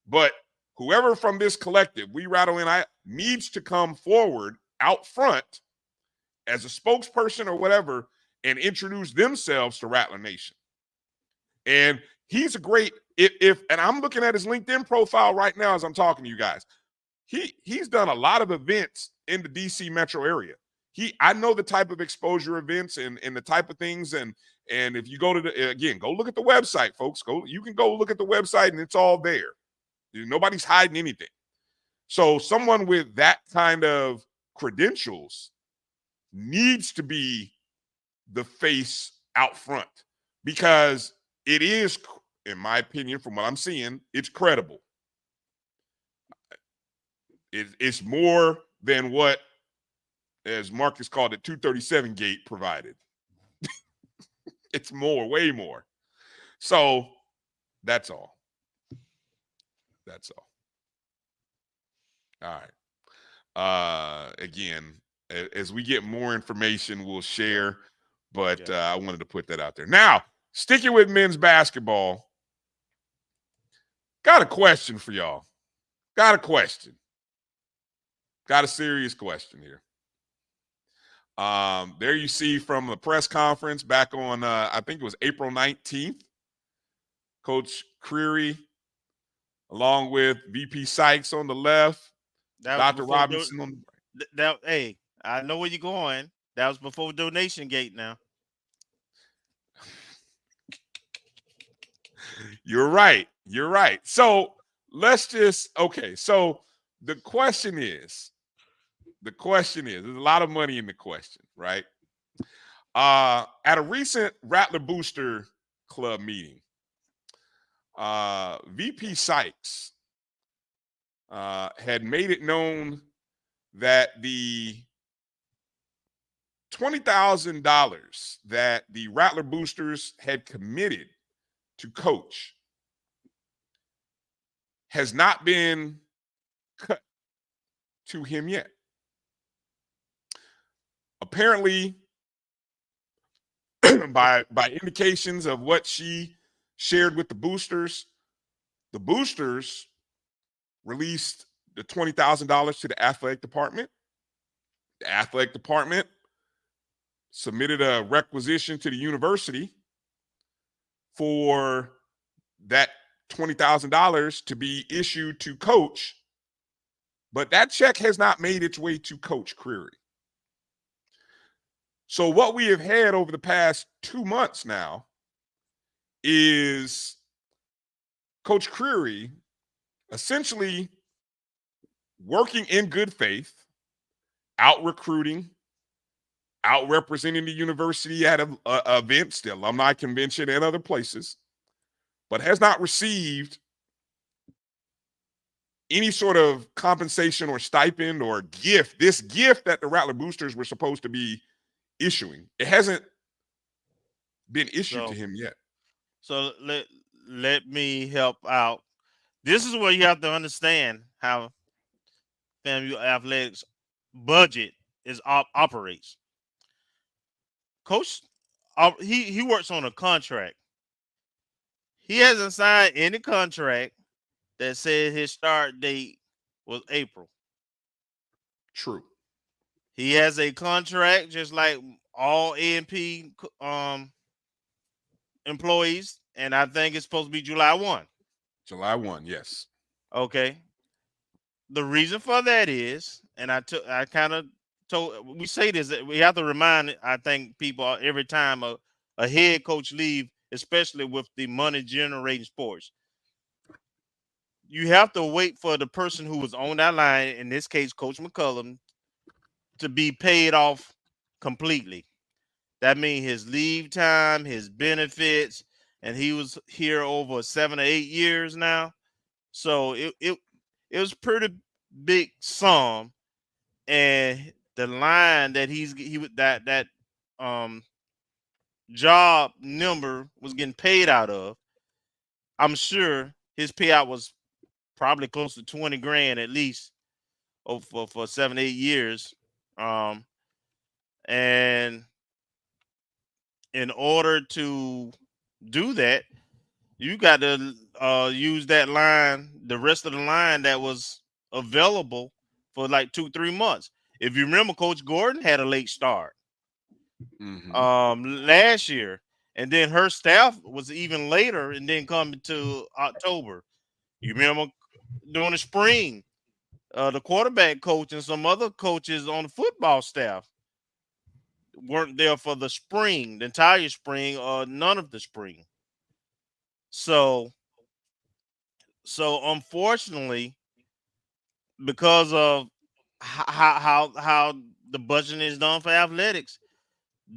But whoever from this collective, We Rattle NIL, needs to come forward out front as a spokesperson or whatever and introduce themselves to Rattler Nation. And he's a great, and I'm looking at his LinkedIn profile right now as I'm talking to you guys. He's done a lot of events in the DC metro area. I know the type of exposure events and the type of things. And if you go to go look at the website, folks. You can go look at the website and it's all there. Nobody's hiding anything. So someone with that kind of credentials needs to be the face out front, because it is, in my opinion, from what I'm seeing, it's credible. It's more than what, as Marcus called it, 237 gate provided. It's more, way more. So that's all. That's all. All right. Again, as we get more information, we'll share. But I wanted to put that out there. Now, sticking with men's basketball, got a question for y'all. Got a serious question here. There you see from the press conference back on, I think it was April 19th, Coach Creary, along with VP Sykes on the left, Dr. Robinson on the hey, I know where you're going. That was before donation gate now. You're right. So let's just, okay. So the question is, there's a lot of money in the question, right? At a recent Rattler Booster Club meeting, VP Sykes had made it known that the $20,000 that the Rattler Boosters had committed to coach has not been cut to him yet. Apparently, by indications of what she shared with the boosters. The boosters released the $20,000 to the athletic department. The athletic department submitted a requisition to the university for that $20,000 to be issued to coach, but that check has not made its way to Coach Creary. So what we have had over the past 2 months now is Coach Creary essentially working in good faith, out recruiting, out representing the university at events, the alumni convention, and other places, but has not received any sort of compensation or stipend or gift. This gift that the Rattler Boosters were supposed to be issuing, it hasn't been issued to him yet. So let me help out. This is where you have to understand how FAMU Athletics budget operates. Coach, he works on a contract. He hasn't signed any contract that said his start date was April. True. He has a contract just like all A&P employees, and I think it's supposed to be July 1. July 1, yes. Okay. The reason for that is, and I kind of told, we say this, we have to remind, I think, people every time a head coach leave, especially with the money generating sports. You have to wait for the person who was on that line, in this case, Coach McCullum, to be paid off completely. That means his leave time, his benefits, and he was here over 7 or 8 years now. So it was pretty big sum, and the line that that job number was getting paid out of, I'm sure his payout was probably close to 20 grand at least for 7, 8 years. And in order to do that, you got to use that line, the rest of the line that was available for like 2-3 months. If you remember, Coach Gordon had a late start last year, and then her staff was even later, and then coming to October. You remember during the spring, the quarterback coach and some other coaches on the football staff weren't there for the spring, the entire spring, or none of the spring. So unfortunately, because of how the budgeting is done for athletics,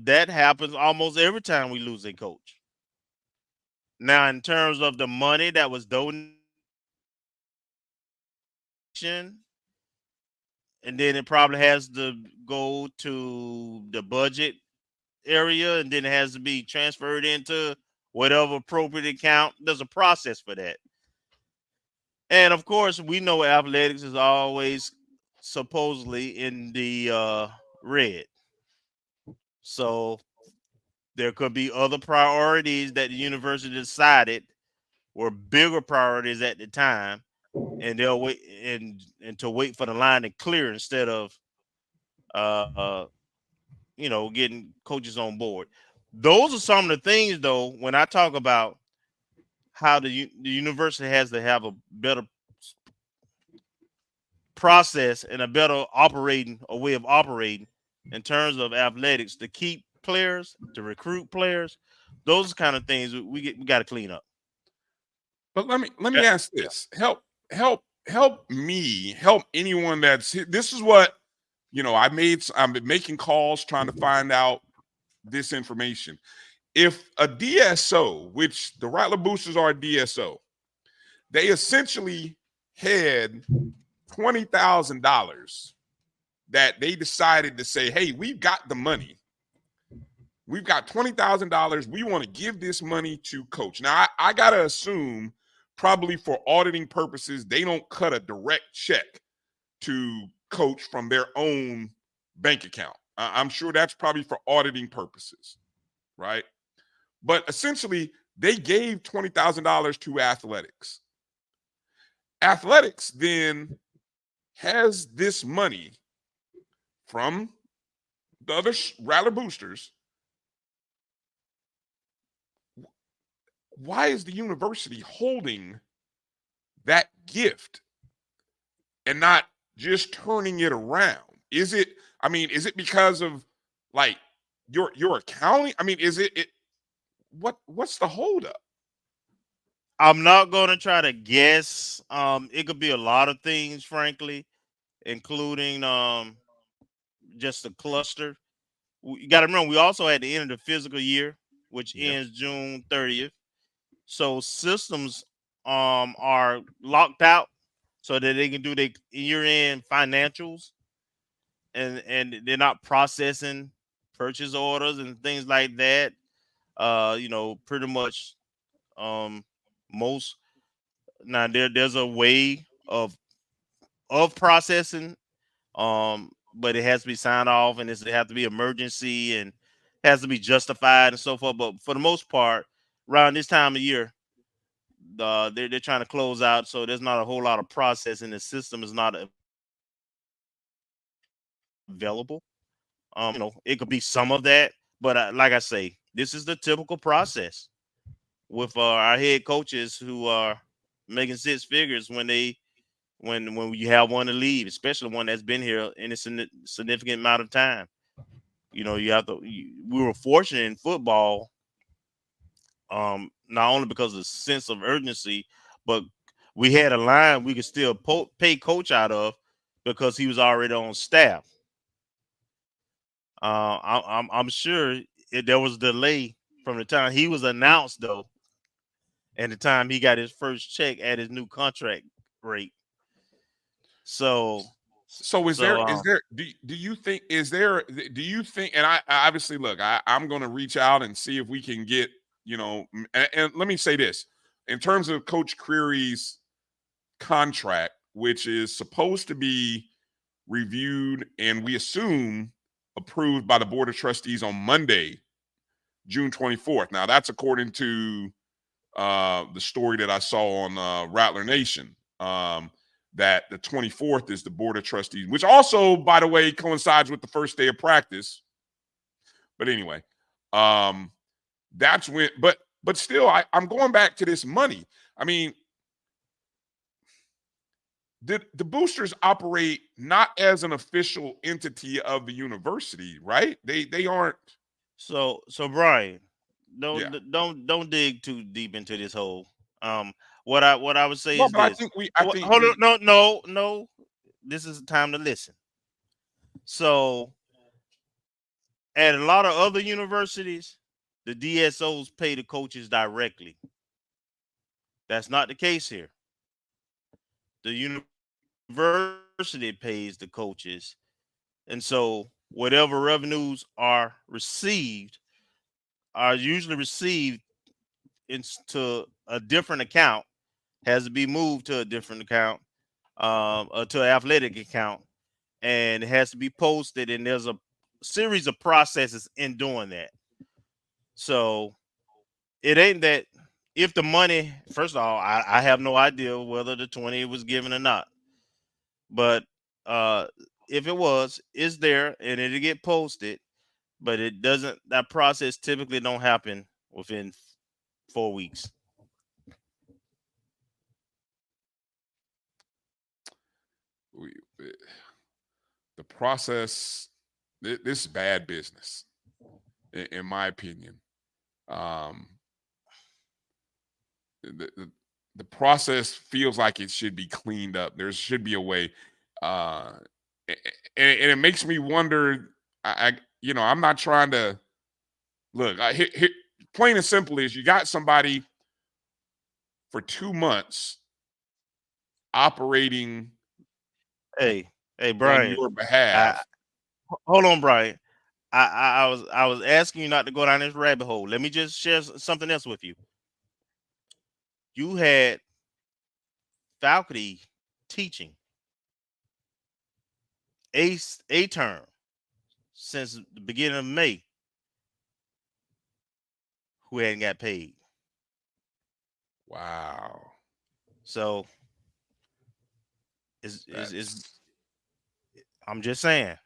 that happens almost every time we lose a coach. Now, in terms of the money that was donated, and then it probably has to go to the budget area, and then it has to be transferred into whatever appropriate account. There's a process for that. And of course, we know athletics is always supposedly in the red. So there could be other priorities that the university decided were bigger priorities at the time, and they'll wait and to wait for the line to clear instead of getting coaches on board. Those are some of the things, though, when I talk about how the university has to have a better process and a better way of operating in terms of athletics to keep players, to recruit players. Those kind of things we got to clean up. But let me ask this. Help me, help anyone this is what, I'm making calls trying to find out this information. If a DSO, which the Rattler Boosters are a DSO, they essentially had $20,000 that they decided to say, hey, we've got the money. We've got $20,000. We want to give this money to coach. Now, I got to assume probably for auditing purposes, they don't cut a direct check to coach from their own bank account. I'm sure that's probably for auditing purposes, right? But essentially, They gave $20,000 to athletics. Athletics then has this money from the other Rattler boosters. Why is the university holding that gift and not just turning it around? Is it, I mean, is it because of like your accounting? I mean, is it what's the holdup? I'm not going to try to guess. It could be a lot of things, frankly, including just the cluster. You got to remember, we also had the end of the physical year, which ends June 30th. So systems are locked out so that they can do their year-end financials, and they're not processing purchase orders and things like that. Pretty much most now there's a way of processing, but it has to be signed off, and it has to be emergency and has to be justified and so forth. But for the most part, around this time of year, they're trying to close out, so there's not a whole lot of processing. The system is not available. It could be some of that, but like I say, this is the typical process with our head coaches who are making six figures when you have one to leave, especially one that's been here in a significant amount of time. You have to. We were fortunate in football, not only because of the sense of urgency, but we had a line we could still pay coach out of because he was already on staff. I'm sure there was a delay from the time he was announced, though, and the time he got his first check at his new contract rate. So is there do you think and I obviously look, I'm going to reach out and see if we can get, and let me say this in terms of Coach Creary's contract, which is supposed to be reviewed and we assume approved by the Board of Trustees on Monday, June 24th. Now that's according to the story that I saw on Rattler Nation. That the 24th is the Board of Trustees, which also, by the way, coincides with the first day of practice. But anyway, that's when, but still, I'm going back to this money. I mean, the boosters operate not as an official entity of the university, right? They aren't. So Bryan, don't dig too deep into this hole. What I would say is but this. hold on, no. This is the time to listen. So, at a lot of other universities, the DSOs pay the coaches directly. That's not the case here. The university pays the coaches, and so whatever revenues are usually received into a different account, has to be moved to a different account, or to an athletic account, and it has to be posted, and there's a series of processes in doing that. So it ain't that if the money, first of all, I have no idea whether the 20 was given or not. But if it was, it's there and it'll get posted, but it doesn't, that process typically don't happen within 4 weeks. The process, this is bad business, in my opinion. The process feels like it should be cleaned up. There should be a way, and it makes me wonder. I'm not trying to look. Plain and simple is you got somebody for 2 months operating. Hey, Bryan, on your behalf. Hold on, Bryan. I was asking you not to go down this rabbit hole. Let me just share something else with you. You had faculty teaching a term since the beginning of May who hadn't got paid. Wow. So is I'm just saying.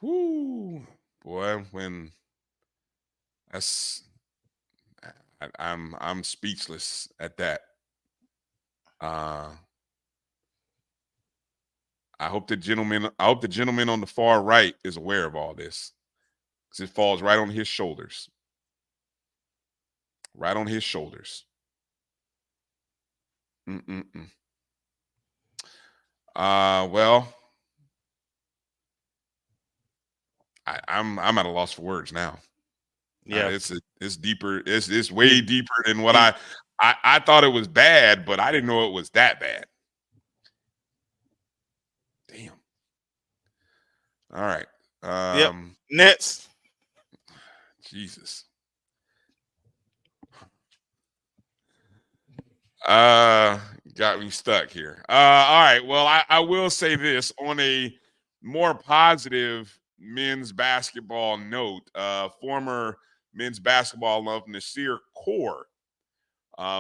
Whoo, boy, when I'm speechless at that. I hope the gentleman on the far right is aware of all this, because it falls right on his shoulders. Right on his shoulders. Well, I'm at a loss for words now. Yeah, it's deeper. It's way deeper than what I thought it was bad, but I didn't know it was that bad. Damn. All right. Next. Jesus. Got me stuck here. All right. Well, I will say this on a more positive men's basketball note. Former men's basketball alum Nasir Kaur,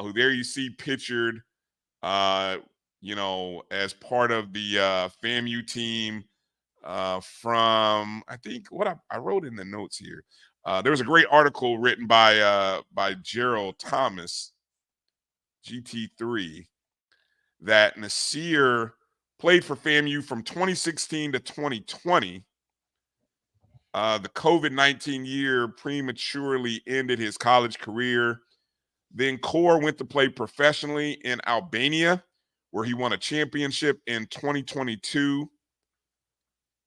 who there you see pictured, as part of the FAMU team from, I think what I wrote in the notes here. There was a great article written by Gerald Thomas, GT3, that Nasir played for FAMU from 2016 to 2020. The COVID-19 year prematurely ended his college career. Then Kaur went to play professionally in Albania, where he won a championship in 2022,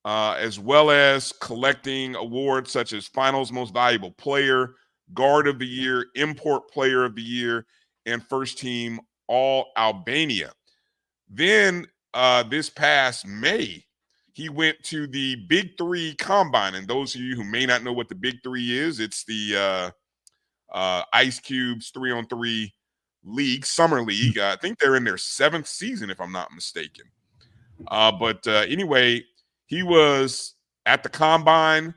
as well as collecting awards such as Finals Most Valuable Player, Guard of the Year, Import Player of the Year, and First Team All-Albania. Then this past May, he went to the Big Three Combine. And those of you who may not know what the Big Three is, it's the Ice Cube's 3-on-3 league, summer league. I think they're in their 7th season, if I'm not mistaken. But anyway, he was at the Combine.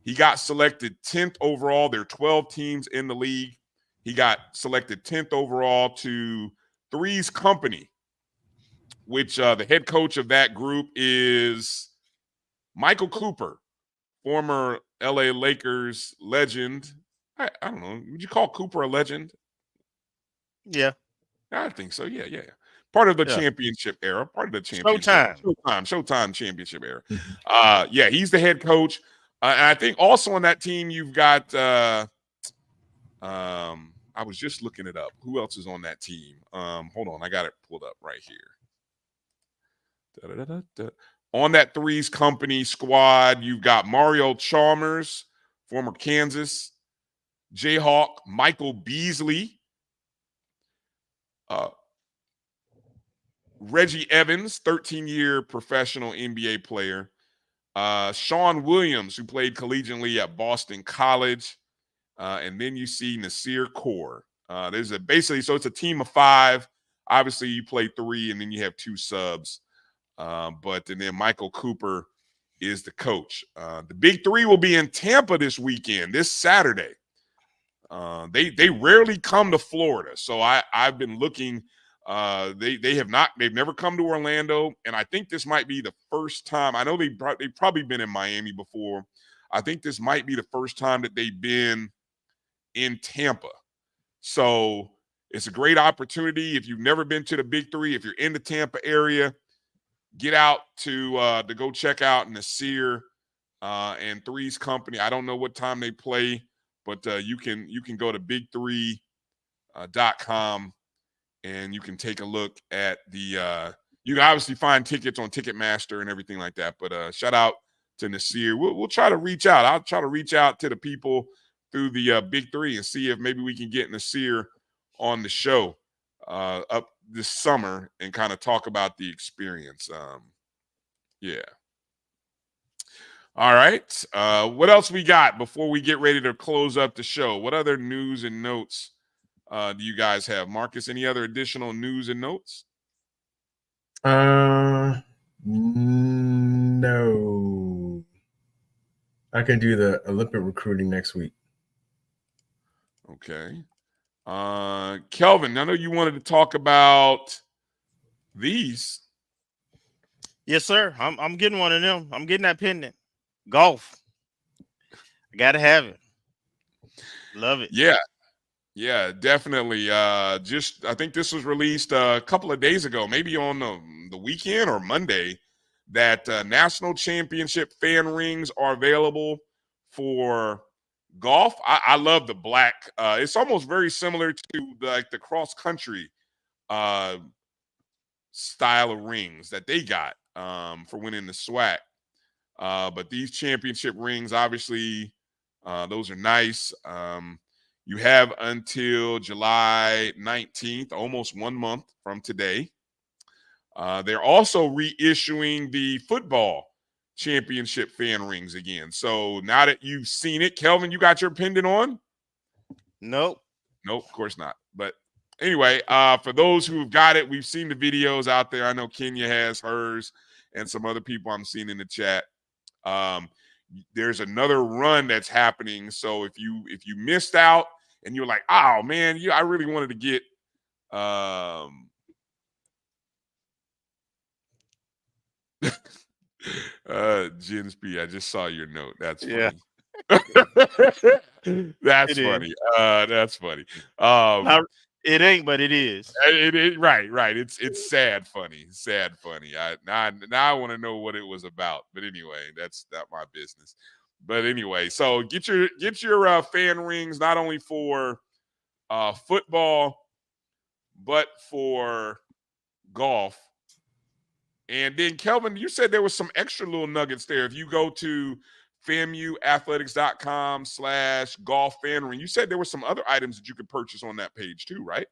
He got selected 10th overall. There are 12 teams in the league. He got selected 10th overall to Three's Company, which the head coach of that group is Michael Cooper, former LA Lakers legend. I don't know. Would you call Cooper a legend? Yeah. I think so. Yeah. Part of the championship era. Part of the championship. Showtime championship era. Yeah, he's the head coach. And I think also on that team, you've got I was just looking it up. Who else is on that team? Hold on, I got it pulled up right here. On that Three's Company squad, you've got Mario Chalmers, former Kansas, Jayhawk, Michael Beasley, Reggie Evans, 13-year professional NBA player, Sean Williams, who played collegiately at Boston College, and then you see Nasir Kaur. So it's a team of 5. Obviously, you play 3, and then you have 2 subs. And then Michael Cooper is the coach. The Big Three will be in Tampa this weekend, this Saturday. They rarely come to Florida, so I've been looking. They've never come to Orlando, and I think this might be the first time. I know they've probably been in Miami before. I think this might be the first time that they've been in Tampa. So it's a great opportunity. If you've never been to the Big Three, if you're in the Tampa area, get out to go check out Nasir and Three's Company. I don't know what time they play, but you can go to big3.com and you can take a look at the you can obviously find tickets on Ticketmaster and everything like that. But shout out to Nasir. We'll try to reach out. I'll try to reach out to the people through the Big Three and see if maybe we can get Nasir on the show up this summer and kind of talk about the experience. Yeah. All right. What else we got before we get ready to close up the show? What other news and notes do you guys have? Marcus, any other additional news and notes? No. I can do the Olympic recruiting next week. Okay. Kelvin, I know you wanted to talk about these. Yes, sir. I'm getting one of them. I'm getting that pendant. Golf. I gotta have it. Love it. Yeah, definitely. I think this was released a couple of days ago, maybe on the weekend or Monday, that national championship fan rings are available for golf. I love the black. It's almost very similar to the cross country style of rings that they got for winning the SWAC. But these championship rings, obviously, those are nice. You have until July 19th, almost 1 month from today. They're also reissuing the football championship fan rings again. So now that you've seen it, Kelvin, you got your pendant on? Nope. Nope, of course not. But anyway, for those who've got it, we've seen the videos out there. I know Kenya has hers and some other people I'm seeing in the chat. There's another run that's happening. So if you missed out and you're like, oh man, I really wanted to get Jens P, I just saw your note. That's funny. Yeah. That's It funny. is. That's funny. It ain't, but it is. Right. It's sad funny. Sad funny. Now I want to know what it was about. But anyway, that's not my business. But anyway, so get your fan rings not only for football, but for golf. And then Kelvin, you said there was some extra little nuggets there. If you go to FAMUathletics.com/golf fan ring, you said there were some other items that you could purchase on that page too, right?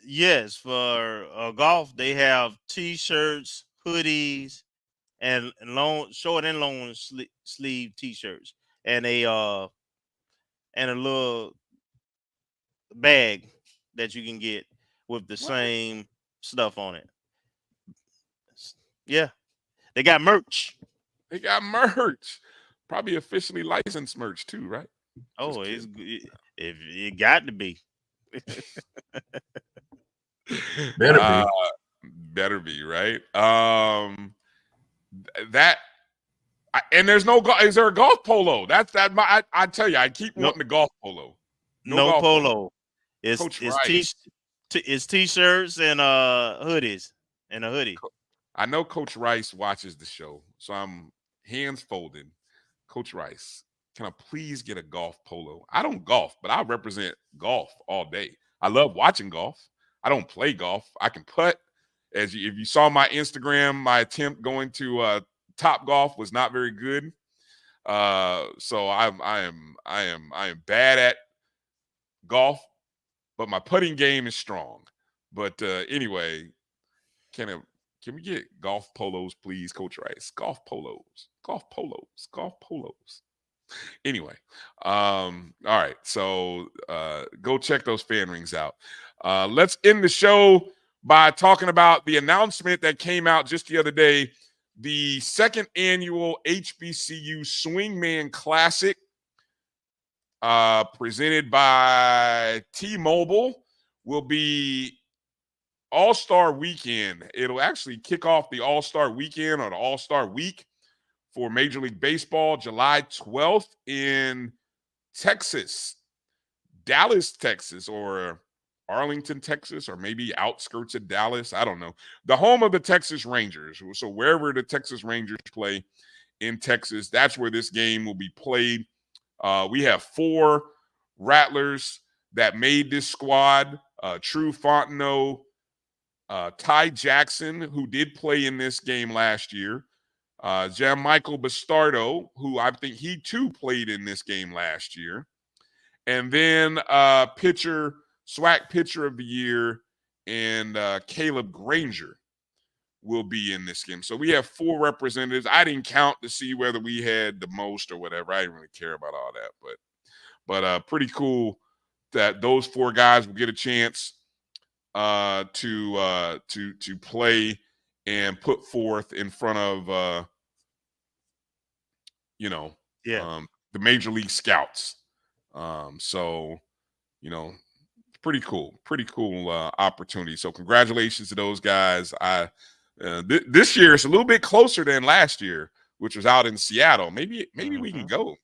Yes, for golf, they have T-shirts, hoodies, and short and long sleeve T-shirts, and a little bag that you can get with the same stuff on it. Yeah, they got merch. They got merch, probably officially licensed merch too, right? Oh, it got to be. Better be, right? And there's no is there a golf polo? I tell you, I keep wanting the golf polo. No golf polo. It's Coach Rice. It's T-shirts and hoodies and a hoodie. I know Coach Rice watches the show, so I'm hands folded. Coach Rice, can I please get a golf polo? I don't golf, but I represent golf all day. I love watching golf. I don't play golf. I can putt. If you saw my Instagram, my attempt going to Top Golf was not very good. So I am bad at golf, but my putting game is strong. But anyway, can we get golf polos, please, Coach Rice? Golf polos. Anyway, all right. So go check those fan rings out. Let's end the show by talking about the announcement that came out just the other day. The second annual HBCU Swingman Classic, presented by T-Mobile, will be All-Star Weekend. It'll actually kick off the All-Star Weekend or the All-Star Week for Major League Baseball, July 12th in Texas, Dallas, Texas, or Arlington, Texas, or maybe outskirts of Dallas. I don't know. The home of the Texas Rangers. So wherever the Texas Rangers play in Texas, that's where this game will be played. We have 4 Rattlers that made this squad. True Fontenot, Ty Jackson, who did play in this game last year. Jan-Michael Bastardo, who I think he too played in this game last year. And then SWAC pitcher of the year, and Caleb Granger will be in this game. So we have 4 representatives. I didn't count to see whether we had the most or whatever. I didn't really care about all that, but pretty cool that those 4 guys will get a chance to play and put forth in front of the Major League Scouts. So, pretty cool opportunity. So congratulations to those guys. This year it's a little bit closer than last year, which was out in Seattle. Maybe we can go.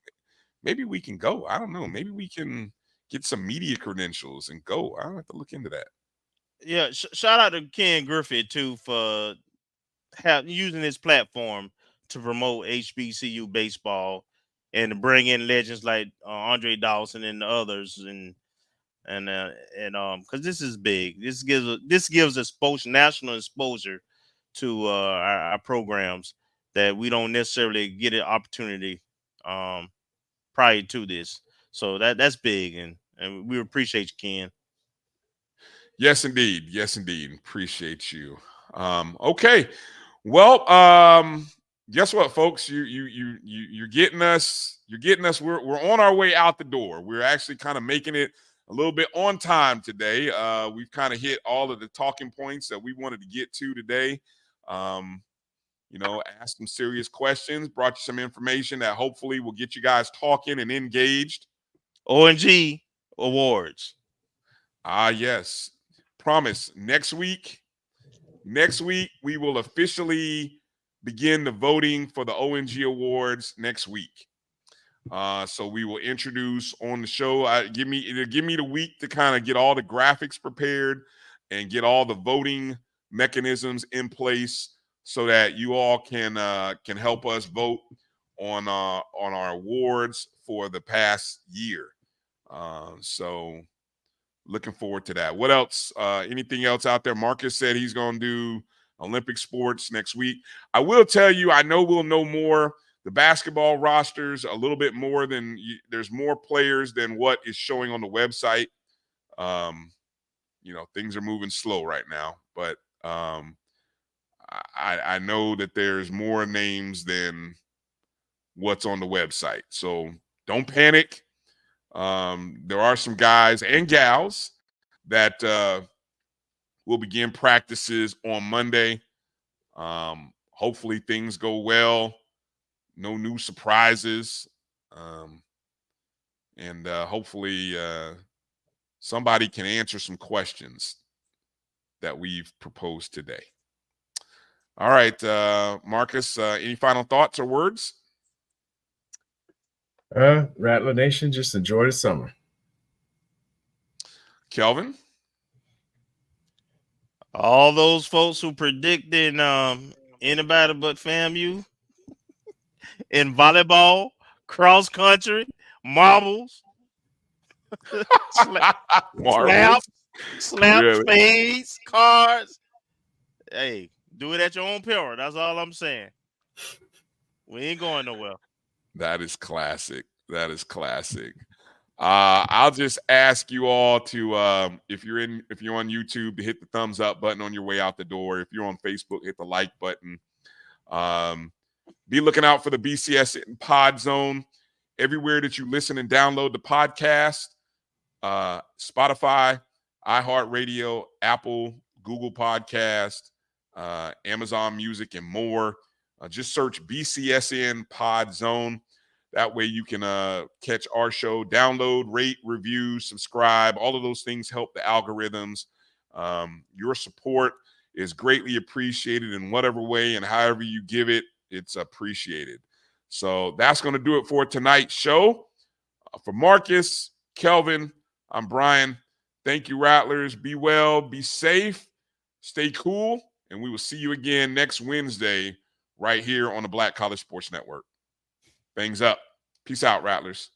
Maybe we can go. I don't know. Maybe we can get some media credentials and go. I'll have to look into that. Yeah, shout out to Ken Griffith too for using his platform to promote HBCU baseball and to bring in legends like Andre Dawson and the others, and because this is big. This gives us national exposure to our programs that we don't necessarily get an opportunity prior to this. So that's big, and we appreciate you, Ken. Yes, indeed. Appreciate you. Okay. Well, guess what, folks? You're getting us. We're on our way out the door. We're actually kind of making it a little bit on time today. We've kind of hit all of the talking points that we wanted to get to today. Asked some serious questions, brought you some information that hopefully will get you guys talking and engaged. ONG Awards. Yes. Promise. Next week, we will officially begin the voting for the ONG Awards next week. So we will introduce on the show. Give me the week to kind of get all the graphics prepared and get all the voting mechanisms in place so that you all can help us vote on our awards for the past year. So looking forward to that. What else? Anything else out there? Marcus said he's going to do Olympic sports next week. I will tell you, I know we'll know more. The basketball rosters a little bit more than there's more players than what is showing on the website. Things are moving slow right now, but I know that there's more names than what's on the website. So don't panic. There are some guys and gals that will begin practices on Monday. Hopefully things go well. No new surprises. And hopefully somebody can answer some questions that we've proposed today. All right, Marcus, any final thoughts or words? Rattler Nation, just enjoy the summer. Kelvin? All those folks who predicted anybody but FAMU in volleyball, cross country, marbles, slap, spades, cards. Hey, do it at your own peril. That's all I'm saying. We ain't going nowhere. That is classic. I'll just ask you all to, if you're on YouTube, to hit the thumbs up button on your way out the door. If you're on Facebook, hit the like button. Be looking out for the BCS Pod Zone everywhere that you listen and download the podcast. Spotify, iHeartRadio, Apple, Google Podcast, Amazon Music, and more. Just search BCSN Pod Zone. That way you can catch our show, download, rate, review, subscribe. All of those things help the algorithms. Your support is greatly appreciated in whatever way and however you give it, it's appreciated. So that's going to do it for tonight's show. For Marcus, Kelvin, I'm Bryan. Thank you, Rattlers. Be well, be safe, stay cool, and we will see you again next Wednesday right here on the Black College Sports Network. Things up. Peace out, Rattlers.